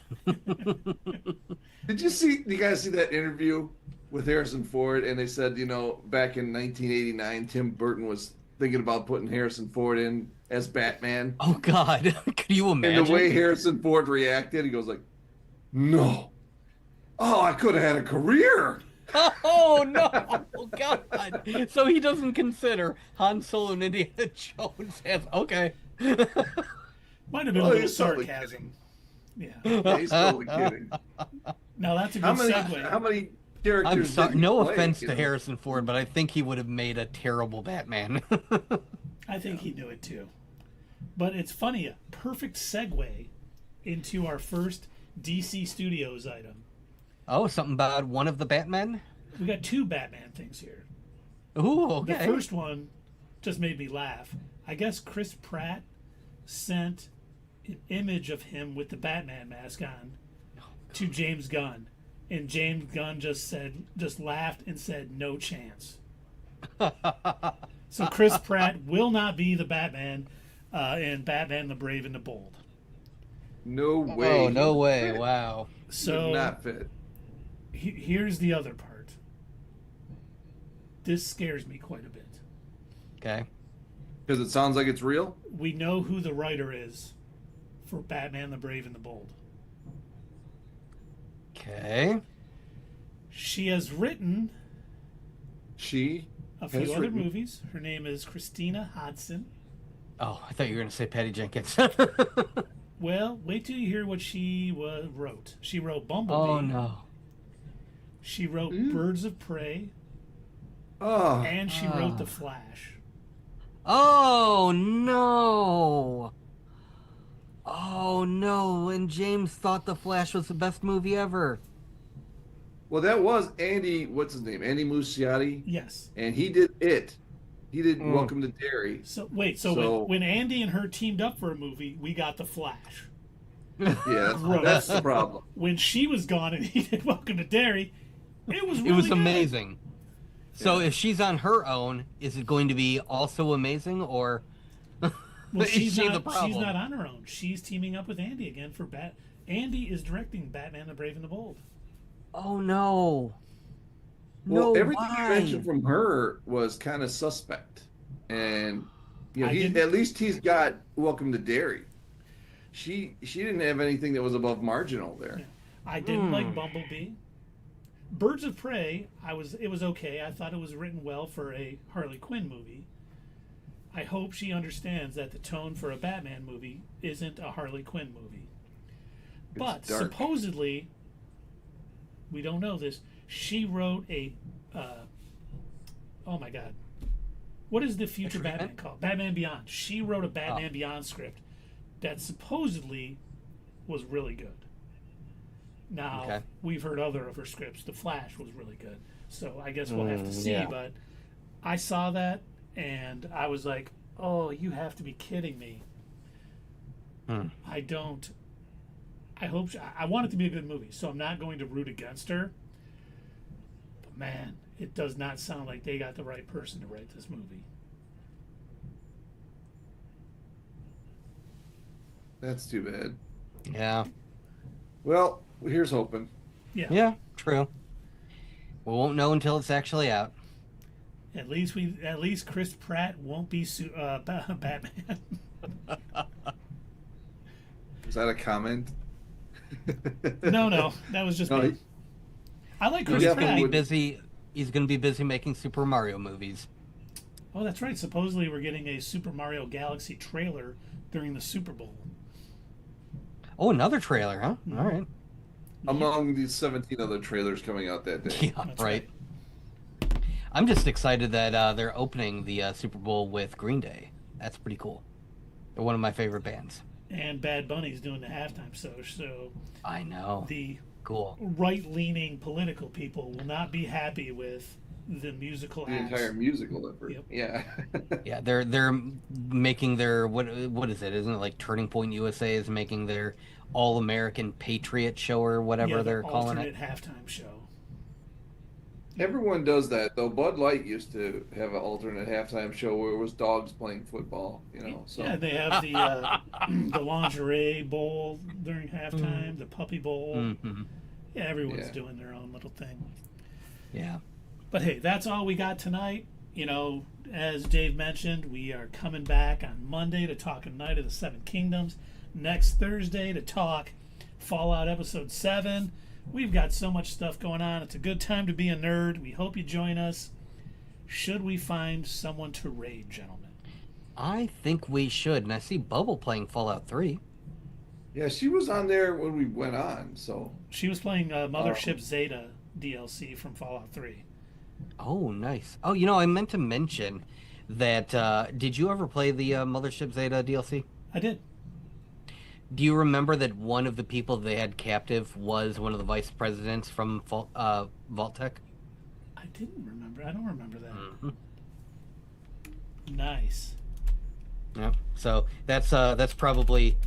Did you guys see that interview with Harrison Ford? And they said, back in 1989, Tim Burton was thinking about putting Harrison Ford in as Batman. Oh God, could you imagine? And the way Harrison Ford reacted, he goes like, "No, oh, I could have had a career." Oh no! Oh God! So he doesn't consider Han Solo and Indiana Jones as okay. Might have been a Oh, little he's totally sarcasm. Yeah. Yeah, he's totally kidding. Now that's a good segue. How many characters? I'm sorry. did he No play, offense you to know? Harrison Ford, but I think he would have made a terrible Batman. I think he'd do it too. But it's funny, a perfect segue into our first DC Studios item. Oh, something about one of the Batmen? We got 2 Batman things here. Ooh, okay. The first one just made me laugh. I guess Chris Pratt sent an image of him with the Batman mask on to James Gunn, and James Gunn just laughed and said, "No chance." So Chris Pratt will not be the Batman in Batman the Brave and the Bold. No way. Oh, no He would way. fit. Wow. So Would not fit. here's the other part. This scares me quite a bit. Okay. Because it sounds like it's real. We know who the writer is for Batman the Brave and the Bold. Okay. She has written She a few has other written. movies. Her name is Christina Hodson. Oh, I thought you were going to say Patty Jenkins. Well, wait till you hear what she wrote. She wrote Bumblebee. Oh, no. She wrote Mm. Birds of Prey, Oh, and she wrote The Flash. Oh, no. Oh, no. And James thought The Flash was the best movie ever. well, that was Andy. What's his name? Andy Muschietti, Yes. and he did it. He did Welcome to Derry. So wait. So- When Andy and her teamed up for a movie, we got The Flash. Yeah, Gross. that's the problem. When she was gone and he did Welcome to Derry, it was really It was good. amazing. So if she's on her own, is it going to be also amazing, or Well, is she's she not, the problem? She's not on her own. She's teaming up with Andy again for Andy is directing Batman the Brave and the Bold. Oh no! Well, No, everything why? you mentioned from her was kind of suspect, and I didn't- at least he's got Welcome to Derry. She didn't have anything that was above marginal there. I didn't like Bumblebee. Birds of Prey, it was okay. I thought it was written well for a Harley Quinn movie. I hope she understands that the tone for a Batman movie isn't a Harley Quinn movie. But dark. supposedly, we don't know this, she wrote a oh my god. What is the future treatment? Batman called? Batman Beyond. She wrote a Batman Beyond script that supposedly was really good. Now, Okay. we've heard other of her scripts. The Flash was really good. So I guess we'll have to see. yeah. But I saw that and I was like, oh, you have to be kidding me. I don't. I hope. I want it to be a good movie. So I'm not going to root against her. But man, it does not sound like they got the right person to write this movie. That's too bad. Yeah. Well, here's hoping. Yeah. True. We won't know until it's actually out. At least Chris Pratt won't be Batman. Is that a comment? No, that was just No, me. I like Chris Yeah, He's but gonna Pratt. be would- busy. He's going to be busy making Super Mario movies. Oh, that's right. Supposedly we're getting a Super Mario Galaxy trailer during the Super Bowl. Oh, another trailer, huh? Mm-hmm. All right. Among these 17 other trailers coming out that day. Yeah, That's right. I'm just excited that they're opening the Super Bowl with Green Day. That's pretty cool. They're one of my favorite bands. And Bad Bunny's doing the halftime show, so I know. the Cool. right-leaning political people will not be happy with the musical The acts. entire musical effort. Yep. Yeah. Yeah, they're making their what is it? Isn't it like Turning Point USA is making their All American Patriot show or whatever Yeah, they're the calling alternate it? halftime show. Everyone does that, though. Bud Light used to have an alternate halftime show where it was dogs playing football, you know. So Yeah, they have the the lingerie bowl during halftime, the puppy bowl. Mm-hmm. Yeah, everyone's Yeah. doing their own little thing. Yeah. But hey, that's all we got tonight. You know, as Dave mentioned, we are coming back on Monday to talk A Night of the Seven Kingdoms. Next Thursday to talk Fallout Episode 7. We've got so much stuff going on. It's a good time to be a nerd. We hope you join us. Should we find someone to raid, gentlemen? I think we should. And I see Bubble playing Fallout 3. yeah, she was on there when we went on. So She was playing Mothership Zeta DLC from Fallout 3. Oh, nice. Oh, you know, I meant to mention that, did you ever play the Mothership Zeta DLC? I did. Do you remember that one of the people they had captive was one of the vice presidents from Vault Tec? I didn't remember. I don't remember that. Mm-hmm. Nice. Yeah. So that's probably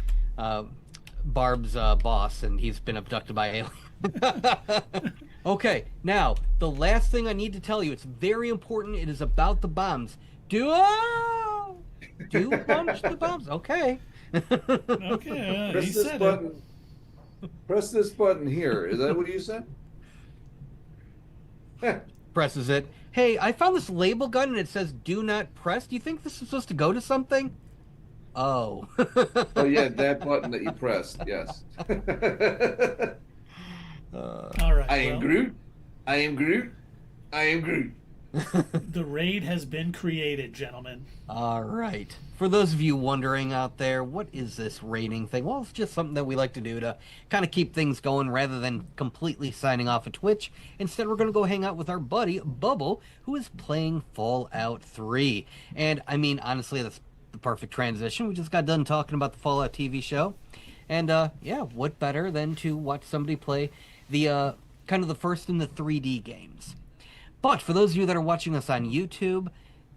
Barb's boss, and he's been abducted by aliens. Okay, now the last thing I need to tell you. It's very important. It is about the bombs. Do punch the bombs. Okay. Okay, press he this said button. Press this button here. Is that what you said? Presses it. Hey, I found this label gun and it says "Do not press." Do you think this is supposed to go to something? Oh. Oh yeah, that button that you pressed. Yes. All right. I am Groot. I am Groot. I am Groot. The raid has been created, gentlemen. All right. For those of you wondering out there, what is this rating thing? Well, it's just something that we like to do to kind of keep things going rather than completely signing off of Twitch. Instead, we're going to go hang out with our buddy, Bubble, who is playing Fallout 3. And, I mean, honestly, that's the perfect transition. We just got done talking about the Fallout TV show. And, yeah, what better than to watch somebody play the, kind of the first in the 3D games. But for those of you that are watching us on YouTube,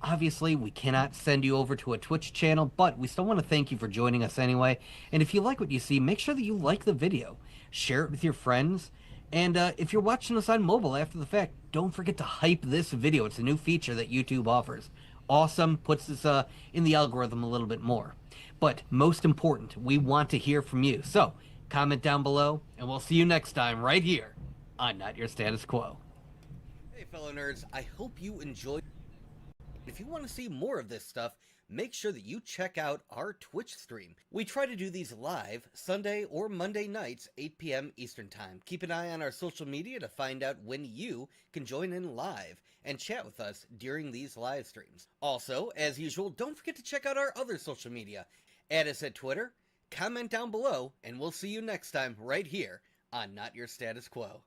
obviously we cannot send you over to a Twitch channel, but we still want to thank you for joining us anyway. And if you like what you see, make sure that you like the video, share it with your friends, and if you're watching us on mobile after the fact, don't forget to hype this video. It's a new feature that YouTube offers. Awesome, puts us in the algorithm a little bit more. But most important, we want to hear from you. So comment down below, and we'll see you next time right here on Not Your Status Quo. Hey fellow nerds, I hope you enjoyed. If you want to see more of this stuff, make sure that you check out our Twitch stream. We try to do these live Sunday or Monday nights, 8 p.m. Eastern Time. Keep an eye on our social media to find out when you can join in live and chat with us during these live streams. Also, as usual, don't forget to check out our other social media. Add us at Twitter, comment down below, and we'll see you next time right here on Not Your Status Quo.